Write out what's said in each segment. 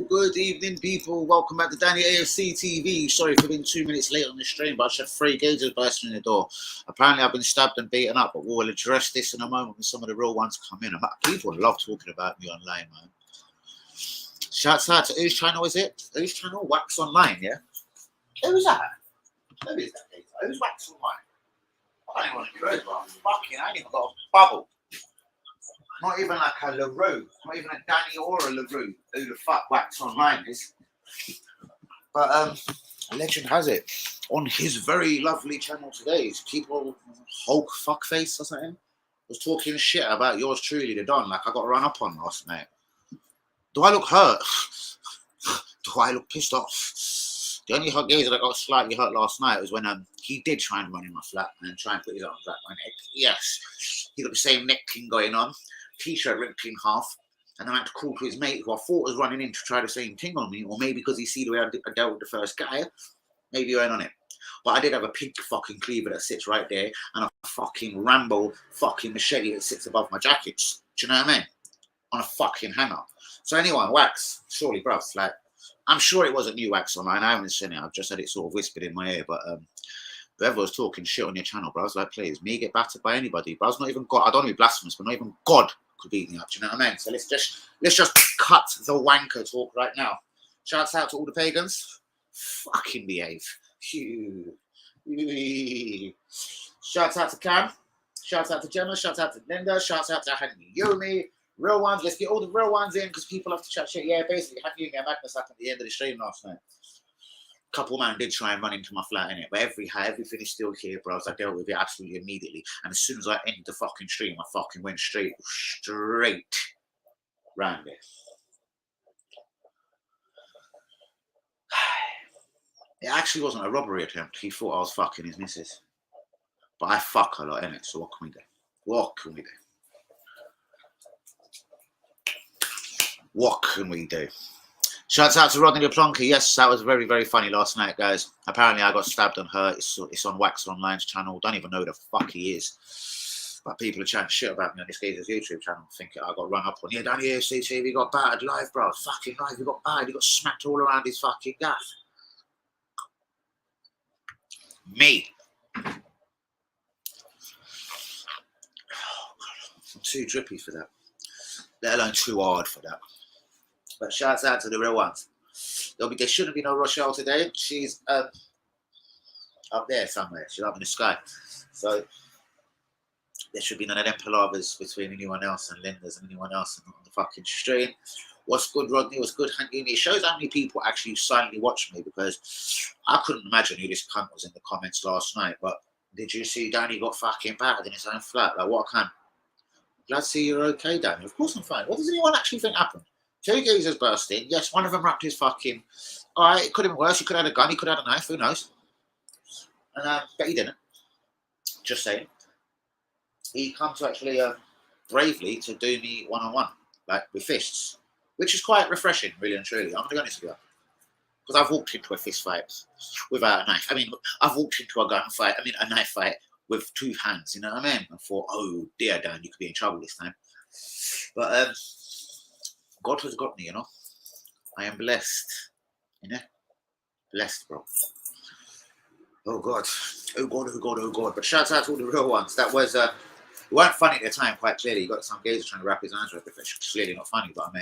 Good evening, people. Welcome back to Danny AFC TV. Sorry for being 2 minutes late on the stream, but I just had 3 gauges bursting in the door. Apparently, I've been stabbed and beaten up, but we'll address this in a moment when some of the real ones come in. People love talking about me online, man. Shouts out to whose channel is it? Whose channel? Wax Online, yeah? Who's that? Who is that? Who's Wax Online? I don't even want to be rude, but fucking, I ain't even got a bubble. Not even like a LaRue, not even a Danny or a LaRue. Who the fuck Wax Online is? But legend has it, on his very lovely channel today, people, Hulk Fuckface or something, was talking shit about yours truly, the Don, like I got run up on last night. Do I look hurt? Do I look pissed off? The only occasion that I got slightly hurt last night was when he did try and run in my flat and try and put his arms around my neck. Yes, he got the same neck thing going on. T-shirt ripped in half, and I had to call to his mate who I thought was running in to try the same thing on me, or maybe because he see the way I dealt with the first guy, maybe he went on it. But I did have a pink fucking cleaver that sits right there, and a fucking Rambo fucking machete that sits above my jackets. Do you know what I mean? On a fucking hanger. So anyway, Wax, surely, bruv, like, I'm sure it wasn't you, Wax Online. I haven't seen it. I've just had it sort of whispered in my ear, but whoever was talking shit on your channel, bro, I was like, please, me get battered by anybody, bro. I was not even God. I don't want to be blasphemous, but not even God could beat me up. Do you know what I mean? So let's just cut the wanker talk right now. Shouts out to all the pagans. Fucking behave. Shouts out to Cam. Shouts out to Gemma. Shouts out to Linda. Shouts out to Handy Yomi. Real ones. Let's get all the real ones in because people have to chat shit. Yeah, basically, Handy Yomi and Magnus happened at the end of the stream last night. Couple man did try and run into my flat in it, but everything is still here, bros. I dealt with it absolutely immediately, and as soon as I ended the fucking stream, I fucking went straight round it. It actually wasn't a robbery attempt. He thought I was fucking his missus, but I fuck a lot in it. So what can we do? What can we do? What can we do? Shouts out to Rodney Plonky. Yes, that was very, very funny last night, guys. Apparently, I got stabbed and hurt. It's on Wax Online's channel. Don't even know who the fuck he is. But people are chatting shit about me on this guy's YouTube channel, thinking I got run up on. Yeah, Danny AFC, we got battered live, bro. Fucking live, he got battered. He got smacked all around his fucking gaff. Me. I'm too drippy for that. Let alone too hard for that. But shouts out to the real ones. There shouldn't be no Rochelle today. She's up there somewhere. She's up in the sky. So there should be none of them palavers between anyone else and Linda's and anyone else on the fucking stream. What's good, Rodney? What's good, Hanky? It shows how many people actually silently watch me because I couldn't imagine who this cunt was in the comments last night. But did you see Danny got fucking battered in his own flat? Like, what a cunt. Glad to see you're okay, Danny. Of course I'm fine. What does anyone actually think happened? 2 geezers burst in. Yes, one of them wrapped his fucking... All right, it could have been worse. He could have had a gun. He could have had a knife. Who knows? And but he didn't. Just saying. He come to actually bravely to do me one-on-one, like with fists, which is quite refreshing, really and truly. I'm going to be honest with you. Because I've walked into a fist fight without a knife. I mean, I've walked into a knife fight with 2 hands, you know what I mean? I thought, oh dear, Dan, you could be in trouble this time. But... God has got me, you know. I am blessed, you know. Blessed, bro. Oh God, oh God, oh God, oh God. But shout out to all the real ones. That was it weren't funny at the time, quite clearly. You got some gays trying to wrap his arms around it. It's clearly not funny, but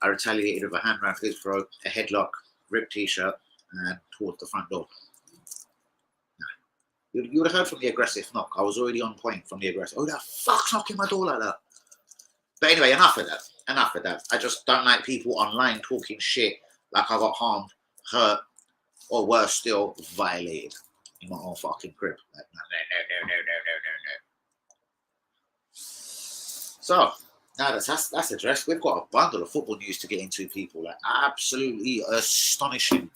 I retaliated with a hand around his throat, a headlock, ripped t-shirt, and towards the front door. You would have heard from the aggressive knock. I was already on point from the aggressive. Oh, that fuck's knocking my door like that. But anyway, enough of that. Enough of that. I just don't like people online talking shit like I got harmed, hurt, or worse still, violated in my own fucking crib. Like, no. So, now that's addressed. We've got a bundle of football news to get into, people. Like, absolutely astonishing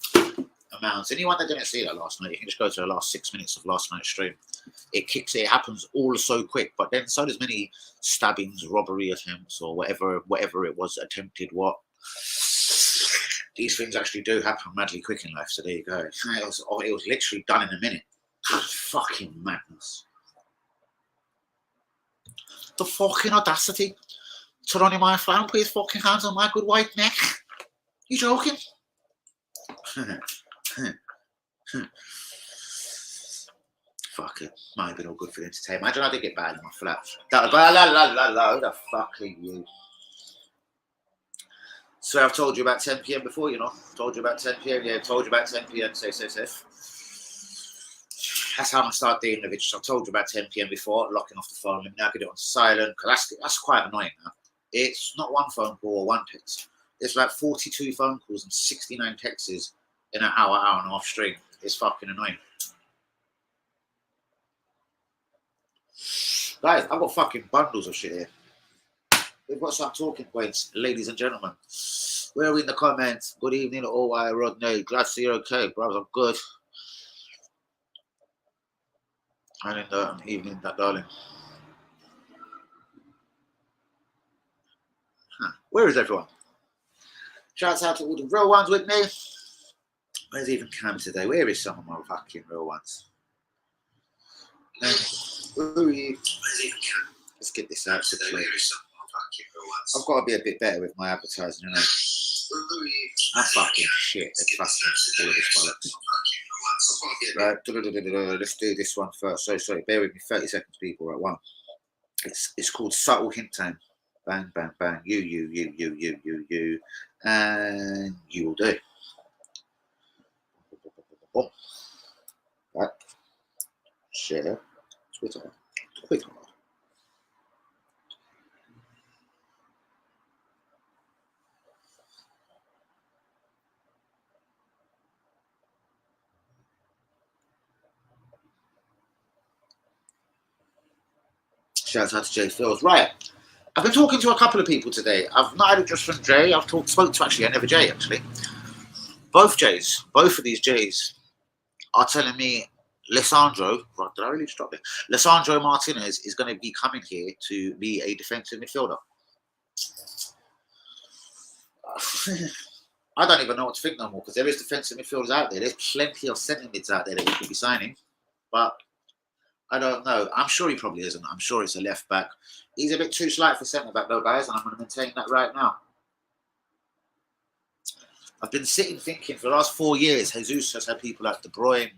amounts. Anyone that didn't see that last night, you can just go to the last 6 minutes of last night's stream. It happens all so quick, but then so does many stabbings, robbery attempts, or whatever it was attempted. What these things actually do happen madly quick in life. So there you go. It was literally done in a minute. Fucking madness. The fucking audacity to run in my flat and put his fucking hands on my good white neck. You joking? Fuck it. Might have been all good for the entertainment. Imagine I did get bad in my flat. Who the fuck are you? So I've told you about 10 p.m. before, you know. Told you about 10 p.m. Yeah, told you about 10 p.m. Safe. That's how I'm gonna start dealing with it. I've told you about 10 p.m. before, locking off the phone. Now I get it on silent because that's quite annoying now. It's not one phone call or one text. It's like 42 phone calls and 69 texts in an hour and a half string. It's fucking annoying. Guys, I've got fucking bundles of shit here. We've got some talking points, ladies and gentlemen. Where are we in the comments? Good evening, all I Rodney. Glad to see you're okay, brothers. I'm good. And in the evening, that darling. Where is everyone? Shouts out to all the real ones with me. Where's even Cam today? Where is some of my fucking real ones? Where are you? Let's get this out today. I've got to be a bit better with my advertising, you know. I'm fucking shit at fucking all of this bollocks. Right, let's do this one first. Sorry, bear with me 30 seconds, people. Right, one. It's called Subtle Hint Time. Bang, bang, bang. You. And you will do. Boom. Right. Share. Twitter. Shout out to Jay Fields. Right. I've been talking to a couple of people today. I've not had it just from Jay. I've spoke to actually another Jay, actually. Both of these Jays are telling me Lisandro, right, did I really drop it? Lisandro Martinez is going to be coming here to be a defensive midfielder. I don't even know what to think no more because there is defensive midfielders out there. There's plenty of centre mids out there that we could be signing. But I don't know. I'm sure he probably isn't. I'm sure it's a left back. He's a bit too slight for centre back though, guys, and I'm going to maintain that right now. I've been sitting thinking for the last 4 years, Jesus has had people like De Bruyne,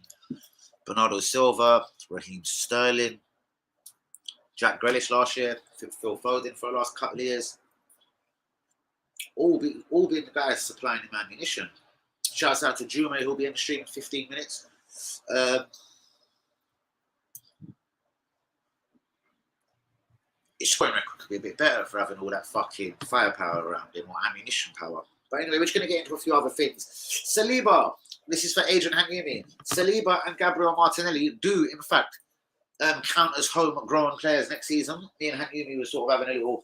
Bernardo Silva, Raheem Sterling, Jack Grealish last year, Phil Foden for the last couple of years. All being the guys supplying him ammunition. Shouts out to Jume, who'll be in the stream in 15 minutes. His scoring record could be a bit better for having all that fucking firepower around him or ammunition power. But anyway, we're just going to get into a few other things. Saliba, this is for Adrian Hanyumi. Saliba and Gabriel Martinelli do, in fact, count as homegrown players next season. Me and Hanyumi were sort of having a little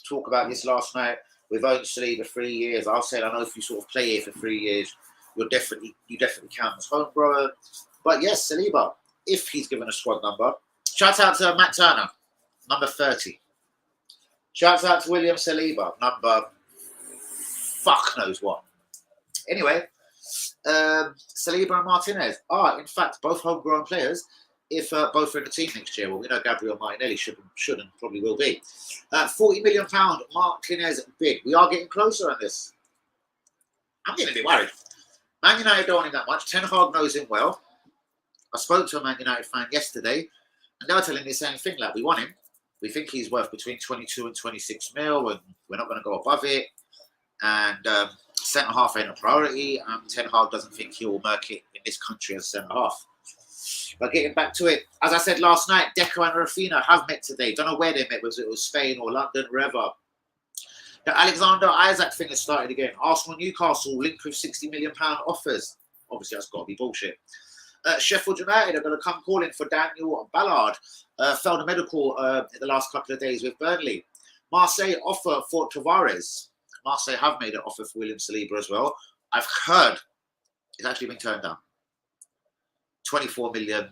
talk about this last night. We've owned Saliba 3 years. I said, I know if you sort of play here for 3 years, you definitely count as homegrown. But yes, Saliba, if he's given a squad number. Shout out to Matt Turner, number 30. Shout out to William Saliba, number fuck knows what. Anyway, Saliba and Martinez are, in fact, both homegrown players. If both are in the team next year, well, we know Gabriel Martinelli should and probably will be. £40 million Martinez bid. We are getting closer on this. I'm getting a bit worried. Man United don't want him that much. Ten Hag knows him well. I spoke to a Man United fan yesterday, and they were telling me the same thing. Like, we want him. We think he's worth between 22 and 26 mil, and we're not going to go above it. And centre half ain't a priority. Ten Hag doesn't think he'll make it in this country as centre half. But getting back to it, as I said last night, Deco and Rafinha have met today. Don't know where they met, whether it was Spain or London, wherever. The Alexander Isaac thing has started again. Arsenal Newcastle linked with £60 million offers. Obviously, that's got to be bullshit. Sheffield United are going to come calling for Daniel Ballard. Failed a medical in the last couple of days with Burnley. Marseille offer for Tavares. Marseille have made an offer for William Saliba as well. I've heard it's actually been turned down. 24 million.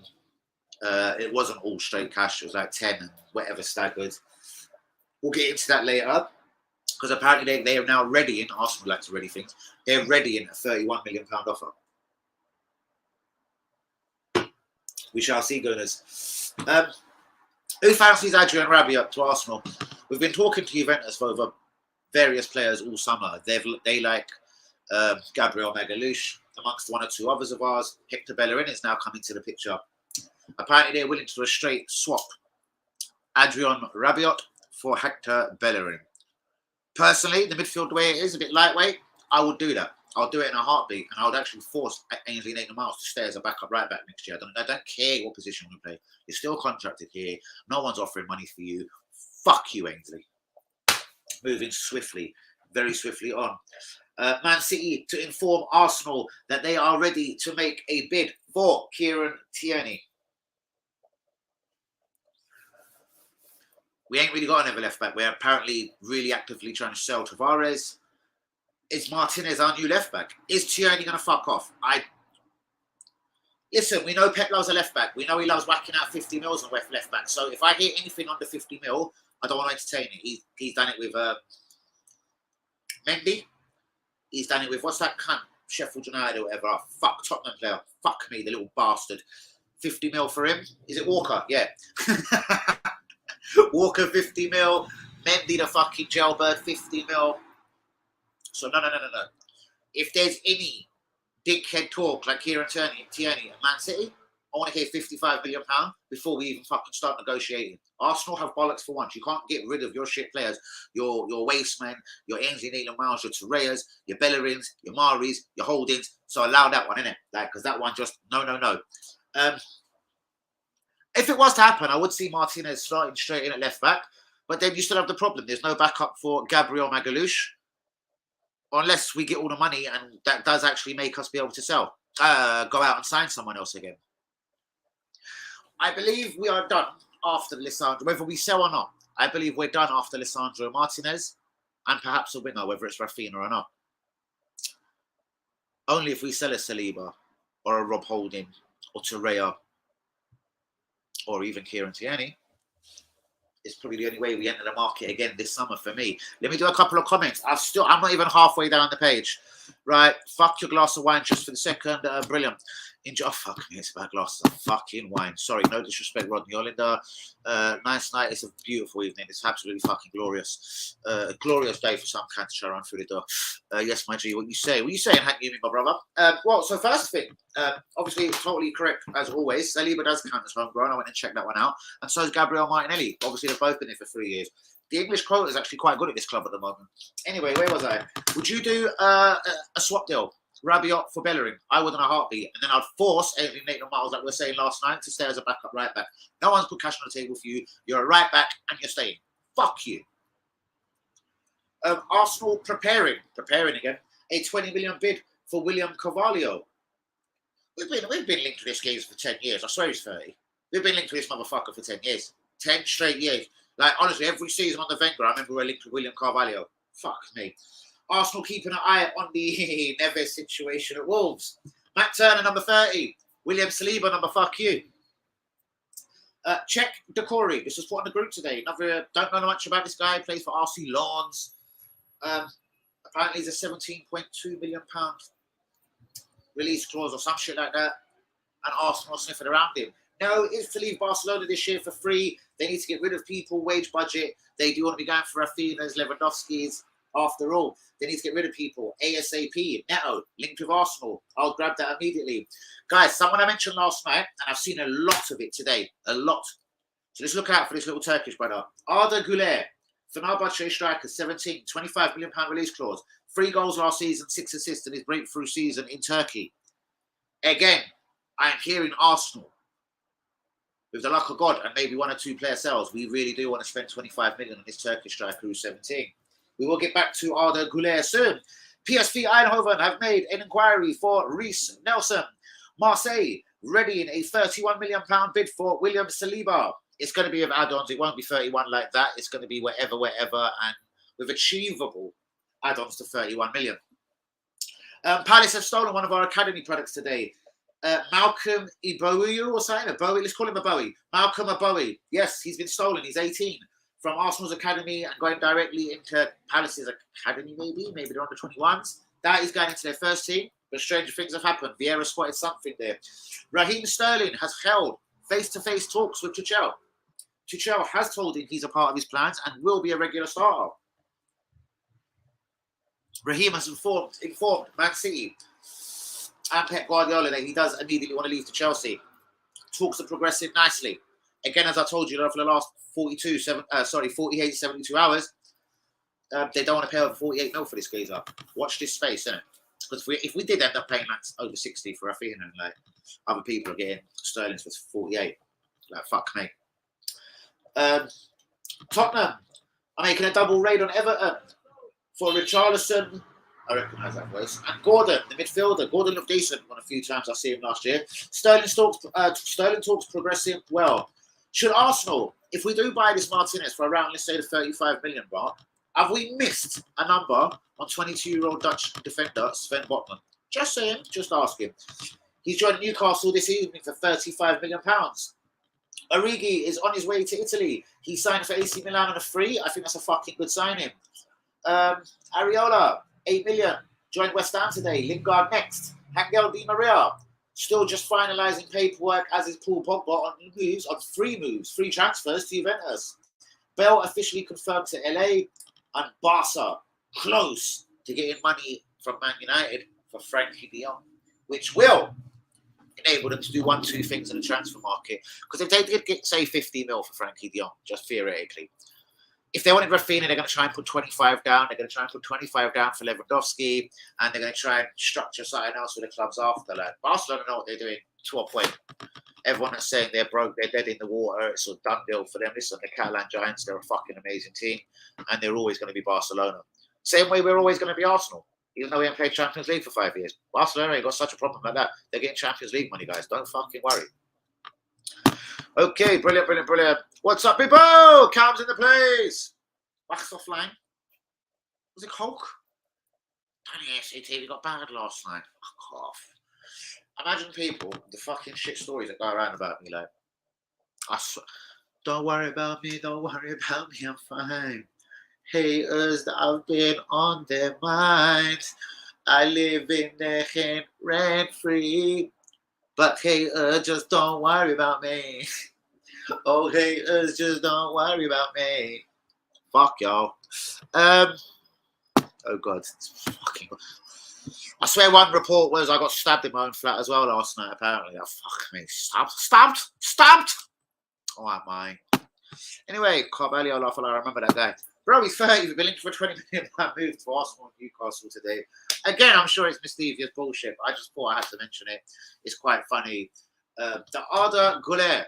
It wasn't all straight cash. It was like 10 and whatever staggered. We'll get into that later because apparently they are now ready in Arsenal like to ready things. They're ready in a £31 million offer. We shall see, Gunners. Who fancies Adrian Rabiot to Arsenal? We've been talking to Juventus over various players all summer. They like Gabriel Magalhaes, amongst one or two others of ours. Hector Bellerin is now coming to the picture. Apparently, they're willing to do a straight swap. Adrian Rabiot for Hector Bellerin. Personally, the midfield, the way it is, a bit lightweight, I would do that. I'll do it in a heartbeat, and I would actually force Ainsley Maitland-Niles to stay as a backup right back next year. I don't care what position we play. You're still contracted here. No one's offering money for you. Fuck you, Ainsley. Moving swiftly, very swiftly on. Man City to inform Arsenal that they are ready to make a bid for Kieran Tierney. We ain't really got another left back. We're apparently really actively trying to sell Tavares. Is Martinez our new left back? Is Tierney going to fuck off? Listen, we know Pep loves a left back. We know he loves whacking out 50 mils on left back. So if I hear anything under 50 mil, I don't want to entertain it. He's done it with Mendy. He's done it with, what's that cunt? Sheffield United or whatever. Oh, fuck, Tottenham player. Fuck me, the little bastard. 50 mil for him. Is it Walker? Yeah. Walker 50 mil. Mendy the fucking jailbird 50 mil. So no. If there's any dickhead talk like Kieran Tierney at Man City, I want to hear £55 million before we even fucking start negotiating. Arsenal have bollocks for once. You can't get rid of your shit players, your wastemen, your Ainsley Maitland-Niles, your Torreas, your Bellerins, your Maris, your Holdings. So allow that one, innit? Like, because that one just no. If it was to happen, I would see Martinez starting straight in at left back, but then you still have the problem. There's no backup for Gabriel Magalhaes, unless we get all the money and that does actually make us be able to sell, go out and sign someone else again. I believe we are done after Lisandro, whether we sell or not. I believe we're done after Lisandro Martinez and perhaps a winger, whether it's Rafinha or not. Only if we sell a Saliba or a Rob Holding or Torreira or even Kieran Tierney. It's probably the only way we enter the market again this summer for me. Let me do a couple of comments. I'm not even halfway down the page. Right. Fuck your glass of wine just for the second. Brilliant. Enjoy. Oh, fuck me. It's about glasses of fucking wine. Sorry. No disrespect, Rodney Olinder. Nice night. It's a beautiful evening. It's absolutely fucking glorious. Glorious day for some kind to run through the door. Yes, my G. What you say? What you saying, Hank Newman, my brother? Well, so first thing, obviously, totally correct as always. Saliba does count as homegrown. I went and checked that one out. And so is Gabriel Martinelli. Obviously, they've both been here for 3 years. The English quota is actually quite good at this club at the moment. Anyway, where was I? Would you do a swap deal? Rabiot for Bellerin? I would in a heartbeat. And then I'd force Ainsley Maitland-Niles, like we were saying last night, to stay as a backup right back. No one's put cash on the table for you. You're a right back and you're staying. Fuck you. Arsenal preparing again, a 20 million bid for William Carvalho. We've been linked to this game for 10 years. I swear he's 30. We've been linked to this motherfucker for 10 years. 10 straight years. Like, honestly, every season on the Wenger, I remember we were linked to William Carvalho. Fuck me. Arsenal keeping an eye on the Neves situation at Wolves. Matt Turner, number 30. William Saliba, number fuck you. Check Decore. This was put on the group today. Don't know much about this guy. Plays for RC Lens. Apparently, he's a £17.2 million release clause or some shit like that. And Arsenal sniffing around him. No, it's to leave Barcelona this year for free. They need to get rid of people, wage budget. They do want to be going for Rafinha's, Lewandowski's. After all, they need to get rid of people. ASAP, Neto, linked with Arsenal. I'll grab that immediately. Guys, someone I mentioned last night, and I've seen a lot of it today. A lot. So let's look out for this little Turkish brother. Arda Güler, Fenerbahce striker, 17, £25 million release clause. 3 goals last season, 6 assists in his breakthrough season in Turkey. Again, I am hearing Arsenal. With the luck of God and maybe 1 or 2 player sales, we really do want to spend 25 million on this Turkish striker who's 17. We will get back to Arda Güler soon. PSV Eindhoven have made an inquiry for Reece Nelson. Marseille readying a £31 million bid for William Saliba. It's going to be with add-ons. It won't be 31 like that. It's going to be wherever, and with achievable add-ons to 31 million. Palace have stolen one of our academy products today. Malcolm Ibowie or something. Let's call him a Bowie. Malcolm Ibowie. Yes, he's been stolen. He's 18. From Arsenal's academy and going directly into Palace's academy, maybe they're under 21s. That is going into their first team, but stranger things have happened. Vieira spotted something there. Raheem Sterling has held face-to-face talks with Tuchel. Tuchel has told him he's a part of his plans and will be a regular starter. Raheem has informed Man City and Pep Guardiola that he does immediately want to leave to Chelsea. Talks are progressing nicely. Again, as I told you, for the last 48, 72 hours, they don't want to pay over 48 mil for this geezer. Watch this space, innit? Because if we did end up paying like over 60 for Rafinha, and like other people are getting Sterling's for 48, like fuck me. Tottenham are making a double raid on Everton for Richarlison. I recognise that voice. And Gordon, the midfielder. Gordon looked decent on a few times I see him last year. Sterling talks progressing well. Should Arsenal, if we do buy this Martinez for around, let's say, the 35 million mark, have we missed a number on 22-year-old Dutch defender Sven Botman? Just saying, just asking. He's joined Newcastle this evening for £35 million. Origi is on his way to Italy. He signed for AC Milan on a free. I think that's a fucking good signing. Areola, 8 million. Joined West Ham today. Lingard next. Angel Di Maria. Still just finalising paperwork, as is Paul Pogba on free transfers to Juventus. Bale officially confirmed to LA, and Barca close to getting money from Man United for Frankie de Jong, which will enable them to do 1-2 things in the transfer market. Because if they did get, say, 50 mil for Frankie de Jong, just theoretically, if they wanted Rafinha, they're going to try and put 25 down. They're going to try and put 25 down for Lewandowski, and they're going to try and structure something else with the clubs after. Like Barcelona know what they're doing to a point. Everyone that's saying they're broke, they're dead in the water, it's a done deal for them. Listen, the Catalan Giants, they're a fucking amazing team, and they're always going to be Barcelona. Same way we're always going to be Arsenal, even though we haven't played Champions League for 5 years. Barcelona ain't got such a problem like that. They're getting Champions League money, guys. Don't fucking worry. Okay, brilliant. What's up, people? Cam's in the place. Wax offline. Was it Hulk? Danny SCT got bad last night. Fuck off. Imagine people, the fucking shit stories that go around about me, like, don't worry about me, I'm fine. Haters that I've been on their minds. I live in their head rent free. But haters, just don't worry about me. Oh, haters, just don't worry about me. Fuck y'all. Oh God, it's fucking. I swear one report was I got stabbed in my own flat as well last night. Apparently, that fuck me, stabbed. Oh, am I? Anyway, Carvalho, I remember that guy. Bro, he's 30. We've been linked for 20 million pound move to Arsenal and Newcastle today. Again, I'm sure it's mischievous bullshit, but I just thought I had to mention it. It's quite funny. The Arda Güler.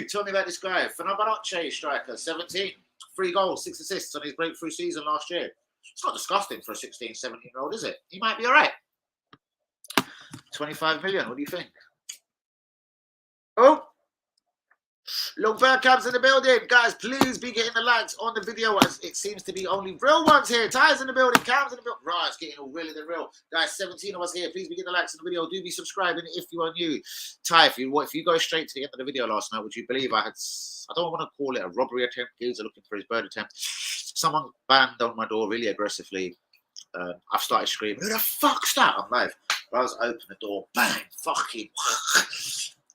Tell me about this guy. Fenerbahce striker, 17. 3 goals, 6 assists on his breakthrough season last year. It's not disgusting for a 16, 17-year-old, is it? He might be all right. 25 million. What do you think? Oh, look, Bergkamp's in the building. Guys, please be getting the likes on the video, as it seems to be only real ones here. Ty's in the building, Cam's in the building. Right, it's getting all really the real. Guys, 17 of us here. Please be getting the likes on the video. Do be subscribing if you are new. Ty, if you go straight to the end of the video last night, would you believe I don't want to call it a robbery attempt. Geezer looking for his bird attempt. Someone banged on my door really aggressively. I've started screaming, who the fuck's that? I'm live. I was open the door, bang, fucking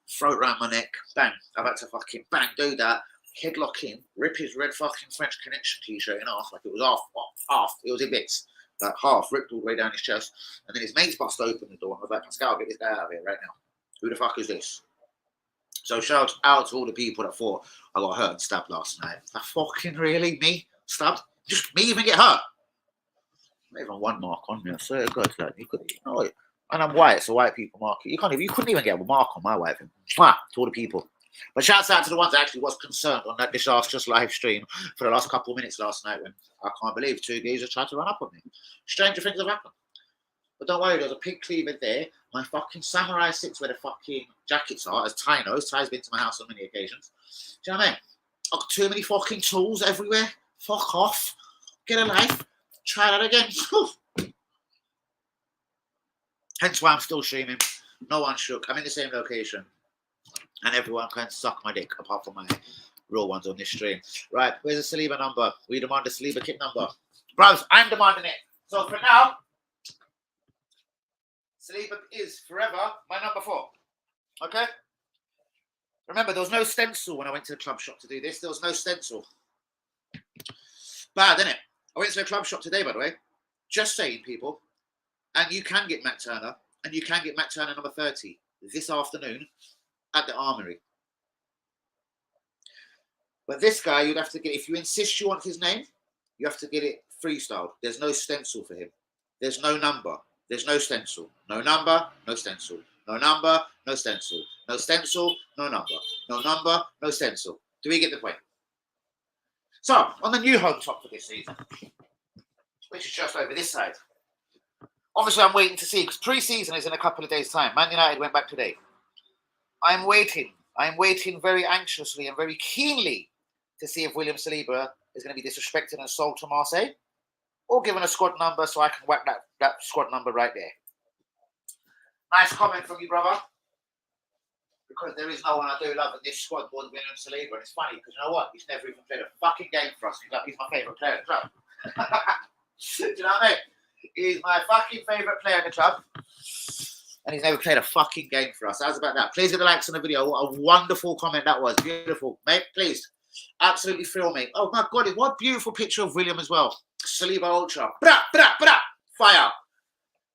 throat around my neck, bang. I've had to fucking bang, do that, headlock him, rip his red fucking French Connection t-shirt in half, like it was half, it was in bits, like half, ripped all the way down his chest, and then his mates bust open the door, and I was like, Pascal, get this guy out of here right now. Who the fuck is this? So shout out to all the people that thought I got hurt and stabbed last night. Fucking really? Me? Stabbed? Just me even get hurt? Not even one mark on me, I swear to God, like, you know it. And I'm white, so white people market. You couldn't even get a mark on my white thing. To all the people. But shouts out to the ones that actually was concerned on that disastrous live stream for the last couple of minutes last night when I can't believe 2 geezers tried to run up on me. Stranger things have happened. But don't worry, there's a pig cleaver there. My fucking samurai sits where the fucking jackets are, as Ty knows. Ty's been to my house on many occasions. Do you know what I mean? I've got too many fucking tools everywhere. Fuck off. Get a life. Try that again. Hence why I'm still streaming. No one shook. I'm in the same location. And everyone can suck my dick, apart from my real ones on this stream. Right, where's the Saliba number? We demand the Saliba kit number. Bros, I'm demanding it. So for now, Saliba is forever my number 4. Okay? Remember, there was no stencil when I went to the club shop to do this. There was no stencil. Bad, isn't it? I went to a club shop today, by the way. Just saying, people. And you can get Matt Turner. And you can get Matt Turner number 30 this afternoon at the Armory. But this guy, you'd have to get, if you insist you want his name, you have to get it freestyle. There's no stencil for him. There's no number. There's no stencil. No number, no stencil. No number, no stencil. No stencil, no number. No number, no stencil. Do we get the point? So, on the new home top for this season, which is just over this side. Obviously, I'm waiting to see, because pre-season is in a couple of days' time. Man United went back today. I'm waiting very anxiously and very keenly to see if William Saliba is going to be disrespected and sold to Marseille, or given a squad number so I can whack that squad number right there. Nice comment from you, brother. Because there is no one I do love in this squad more than William Saliba. And it's funny, because you know what? He's never even played a fucking game for us. He's my favourite player in the club. Do you know what I mean? He's my fucking favourite player in the club. And he's never played a fucking game for us. How's about that? Please hit the likes on the video. What a wonderful comment that was. Beautiful. Mate, please. Absolutely thrill me. Oh my God, what beautiful picture of William as well. Saliba Ultra. Bra, bra, bra. Fire.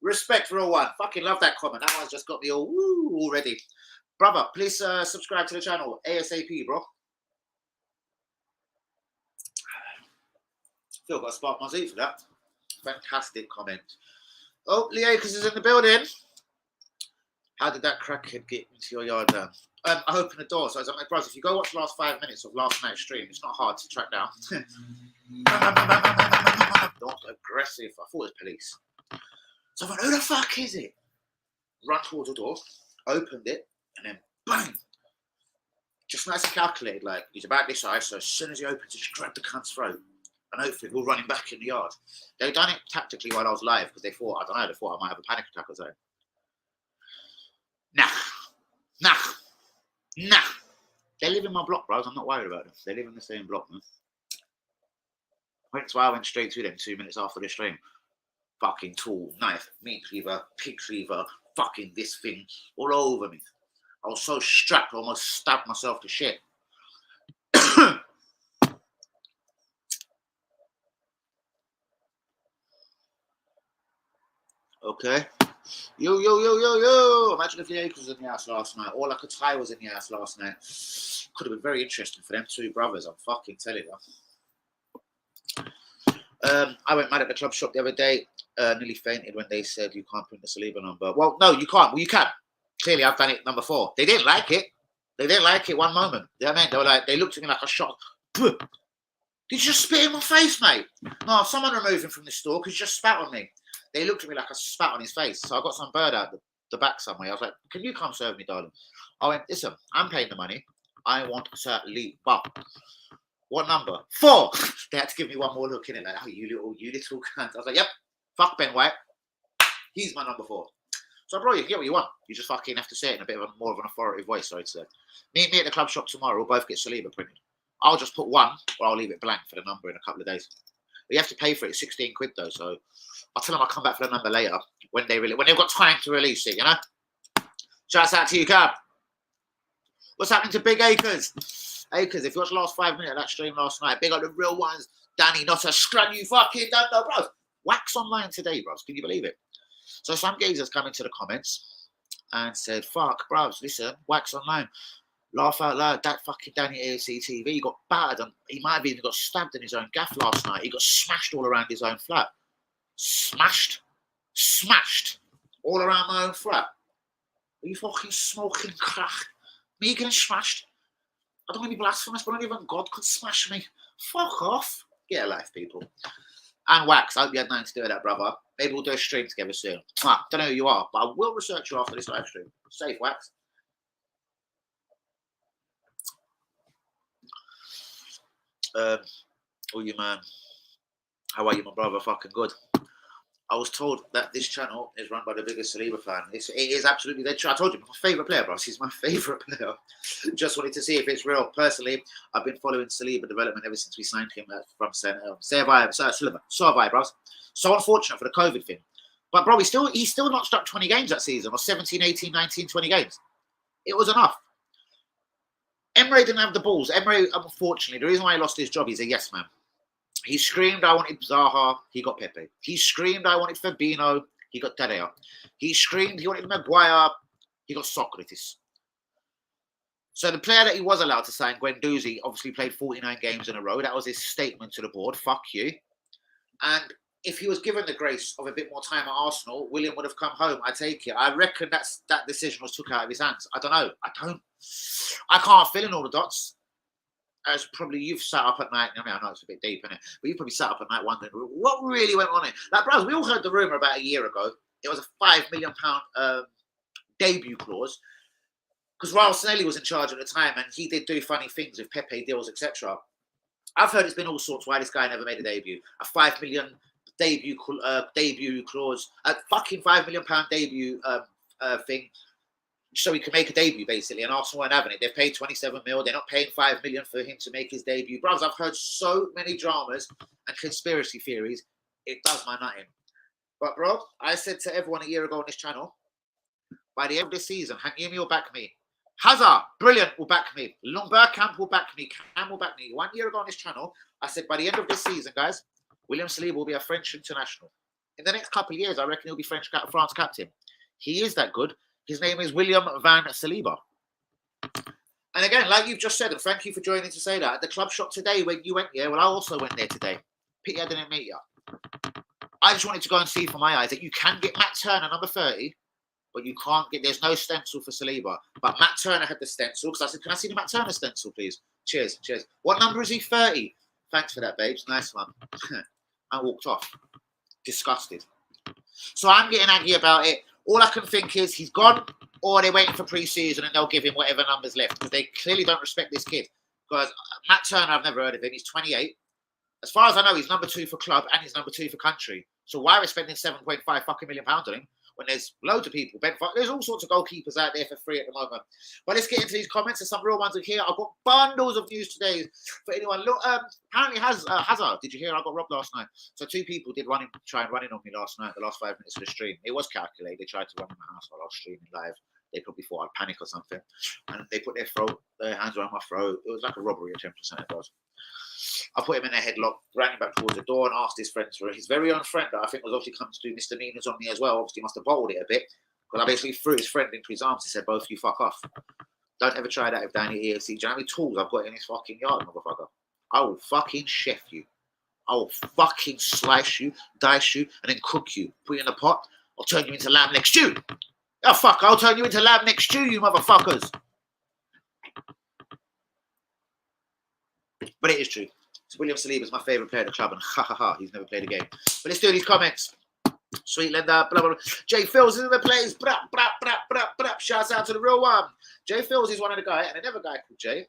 Respect for all one. Fucking love that comment. That one's just got me all woo already. Brother, please subscribe to the channel. ASAP, bro. Still got to spark my Z for that. Fantastic comment. Oh, Lee Akers is in the building. How did that crackhead get into your yard? I opened the door. So I was like, bros, if you go watch the last 5 minutes of last night's stream, it's not hard to track down. Not aggressive. I thought it was police. So I went, who the fuck is it? Run towards the door, opened it, and then bang. Just nice and calculated, like he's about this size, so as soon as he opens it, just grab the cunt's throat. And hopefully we're running back in the yard. They've done it tactically while I was live because they thought, I don't know, they thought I might have a panic attack or something. Nah. They live in my block, bros. I'm not worried about them. They live in the same block, man. That's why I went straight to them 2 minutes after the stream. Fucking tool, knife, meat cleaver, pig cleaver, fucking this thing, all over me. I was so strapped, I almost stabbed myself to shit. Okay. Yo. Imagine if the Akers was in the house last night, or like a Ty was in the house last night. Could have been very interesting for them two brothers, I'm fucking telling you. I went mad at the club shop the other day. Nearly fainted when they said you can't print the Saliba number. Well, no, you can't. Well, you can. Clearly, I've done it number 4. They didn't like it. They didn't like it one moment. You know what I mean? They were like, they looked at me like a shot. Did you just spit in my face, mate? No, someone removed him from the store because you just spat on me. They looked at me like a spat on his face. So I got some bird out the back somewhere. I was like, can you come serve me, darling? I went, listen, I'm paying the money. I want to leave. But what number? 4. They had to give me one more look in it. Like, oh, you little cunt. I was like, yep. Fuck Ben White. He's my number 4. So, bro, you can get what you want. You just fucking have to say it in a bit of more of an authoritative voice, sorry to say. Meet me at the club shop tomorrow. We'll both get Saliba printed. I'll just put 1, or I'll leave it blank for the number in a couple of days. But you have to pay for it. It's 16 quid, though. So I'll tell them I'll come back for the number later when they've got time to release it, you know? Shouts out to you, Cab. What's happening to Big Akers? Akers, if you watched the last 5 minutes of that stream last night, big up the real ones. Danny, not a scrun, you fucking don't know, bros. Wax online today, bros. Can you believe it? So some geezers come into the comments and said, fuck, bros, listen, Wax online. Laugh out loud, that fucking Danny AFC TV, he got battered and he might have even got stabbed in his own gaff last night. He got smashed all around his own flat. Smashed all around my own flat. Are you fucking smoking crack? Me getting smashed? I don't want to be blasphemous, but not even God could smash me. Fuck off. Get a life, people. And Wax, I hope you had nothing to do with that, brother. Maybe we'll do a stream together soon. Don't know who you are, but I will research you after this live stream. Safe, Wax. Oh, you man. How are you, my brother? Fucking good. I was told that this channel is run by the biggest Saliba fan. It is absolutely their I told you, my favourite player, bro. He's my favourite player. Just wanted to see if it's real. Personally, I've been following Saliba development ever since we signed him from Saliba, bro. So unfortunate for the COVID thing. But, bro, he's still not struck 20 games that season, or 17, 18, 19, 20 games. It was enough. Emre didn't have the balls. Emre, unfortunately, the reason why he lost his job, he's a yes man. He screamed, I wanted Zaha. He got Pepe. He screamed, I wanted Fabinho. He got Tadeo. He screamed, he wanted Maguire. He got Socrates. So the player that he was allowed to sign, Guendouzi, obviously played 49 games in a row. That was his statement to the board. Fuck you. And if he was given the grace of a bit more time at Arsenal, William would have come home. I take it. I reckon that decision was took out of his hands. I don't know. I can't fill in all the dots. As probably you've sat up at night. I mean, I know it's a bit deep, isn't it? But you probably sat up at night wondering what really went on here. Like, bros, we all heard the rumour about a year ago. It was a £5 million debut clause. Because Ralstonelli was in charge at the time and he did do funny things with Pepe deals, etc. I've heard it's been all sorts why this guy never made a debut. A £5 million debut clause, a fucking £5 million debut thing, so he can make a debut basically. And Arsenal weren't having it. They've paid 27 mil. They're not paying 5 million for him to make his debut. Bros, I've heard so many dramas and conspiracy theories. It does my nut in. But bro, I said to everyone a year ago on this channel, by the end of this season, Hangimi will back me. Hazard, brilliant, will back me. Bergkamp will back me. Cam will back me. 1 year ago on this channel, I said by the end of this season, guys, William Saliba will be a French international. In the next couple of years, I reckon he'll be France captain. He is that good. His name is William van Saliba. And again, like you've just said, and thank you for joining to say that, at the club shop today when you went there, well, I also went there today. Pity I didn't meet you. I just wanted to go and see for my eyes that you can get Matt Turner, number 30, but you can't get, there's no stencil for Saliba. But Matt Turner had the stencil, because I said, can I see the Matt Turner stencil, please? Cheers, cheers. What number is he? 30. Thanks for that, babes. Nice one. I walked off. Disgusted. So I'm getting angry about it. All I can think is he's gone, or they're waiting for pre-season and they'll give him whatever numbers left, because they clearly don't respect this kid. Because Matt Turner, I've never heard of him. He's 28. As far as I know, he's number 2 for club and he's number 2 for country. So why are we spending £7.5 fucking million on him when there's loads of people? There's all sorts of goalkeepers out there for free at the moment. But let's get into these comments. There's some real ones in here. I've got bundles of news today for anyone. Look, apparently Hazard. Did you hear? I got robbed last night. So 2 people did try and run in on me last night, the last 5 minutes of the stream. It was calculated. They tried to run in my house while I was streaming live. They probably thought I'd panic or something. And they put their hands around my throat. It was like a robbery attempt, it was. I put him in a headlock, ran him back towards the door and asked his friends for his very own friend that I think was obviously coming to do misdemeanors on me as well. Obviously must have bottled it a bit. Because I basically threw his friend into his arms and said, both of you fuck off. Don't ever try that with Danny EFC. Do you know how many tools I've got in this fucking yard, motherfucker? I will fucking chef you. I will fucking slice you, dice you, and then cook you. Put you in a pot. I'll turn you into lamb neck stew. Oh, fuck, I'll turn you into lamb neck stew, you motherfuckers. But it is true. So William Saliba is my favourite player at the club, and he's never played a game. But let's do these comments. Sweet Linda, blah, blah, blah. Jay Phils is in the place. Blah, blah, blah, blah, blah. Shouts out to the real one. Jay Phils is one of the guys, and another guy called Jay,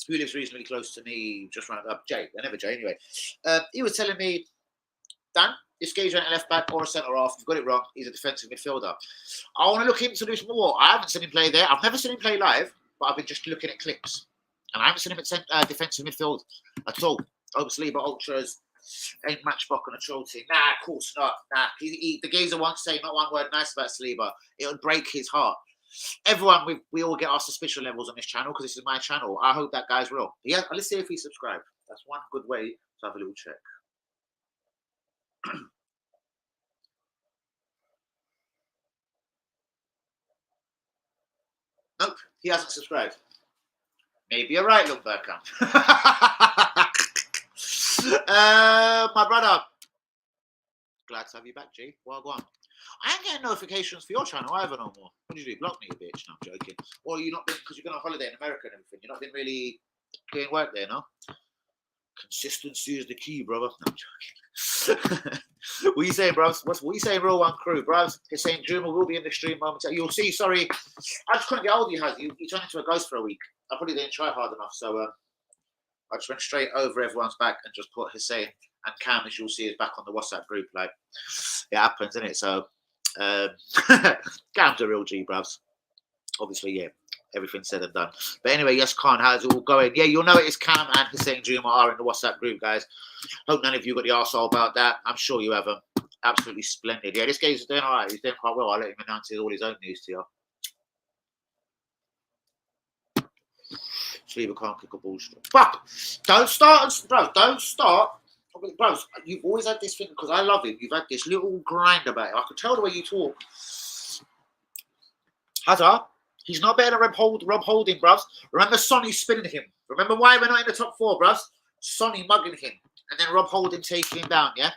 who lives reasonably close to me, just round up. Jay, another Jay, anyway. He was telling me, Dan, this guy's a left back or a centre half. You've got it wrong. He's a defensive midfielder. I want to look into this more. I haven't seen him play there. I've never seen him play live, but I've been just looking at clips. And I haven't seen him at defensive midfield at all. Obviously, but Ultras ain't Matchbox on a troll team. Nah, of course not. Nah, the geezer won't say not one word nice about Saliba. It would break his heart. Everyone, we all get our suspicion levels on this channel because this is my channel. I hope that guy's real. Yeah, let's see if he's subscribed. That's one good way to have a little check. Nope, he hasn't subscribed. Maybe you're right, look back up. My brother. Glad to have you back, G. Well, go on. I ain't getting notifications for your channel either no more. What did you do? Block me, you bitch? No, I'm joking. Or you not been, because you've been on holiday in America and everything, you've not been really doing work there, no? Consistency is the key, brother. No, I'm joking. What are you saying, bruv? What are you saying, Real One Crew, bruv? He's saying Juma will be in the stream momentarily. You'll see, sorry. I just couldn't get hold of you, Haz. You turned into a ghost for a week. I probably didn't try hard enough, so I just went straight over everyone's back and just put Hussein and Cam, as you'll see, is back on the WhatsApp group. Like, it happens, isn't it? So, Cam's a real G, bruvs. Obviously, yeah, everything's said and done. But anyway, yes, Khan, how's it all going? Yeah, you'll notice Cam and Hussein Juma are in the WhatsApp group, guys. Hope none of you got the arsehole about that. I'm sure you haven't. Absolutely splendid. Yeah, this guy's doing all right. He's doing quite well. I'll let him announce all his own news to you. Saliba can't kick a ball straight. Fuck! Don't start, bro. Don't start Bro, you've always had this thing, because I love him, you've had this little grind about it. I could tell the way you talk. Hazard, he's not better than Rob Holding, bruv. Remember Sonny spinning him. Remember why we're not in the top 4, bruv? Sonny mugging him. And then Rob Holding taking him down, yeah?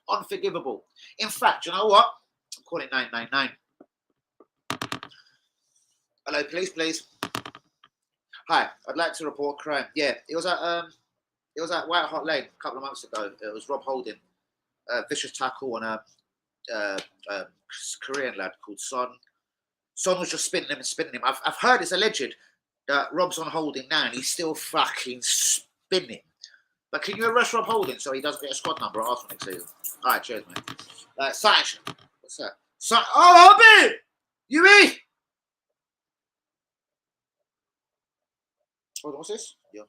Unforgivable. In fact, you know what? I'm calling 999. Hello, please. Hi, I'd like to report crime. Yeah, it was at White Hart Lane a couple of months ago. It was Rob Holding, vicious tackle on a Korean lad called Son. Son was just spinning him. I've heard it's alleged that Rob's on Holding now and he's still fucking spinning. But can you arrest Rob Holding so he doesn't get a squad number at Arsenal next season? All right, cheers, mate. Sanction. What's that? Oh, Hobby! You eat! Hold on, what's this? Yeah.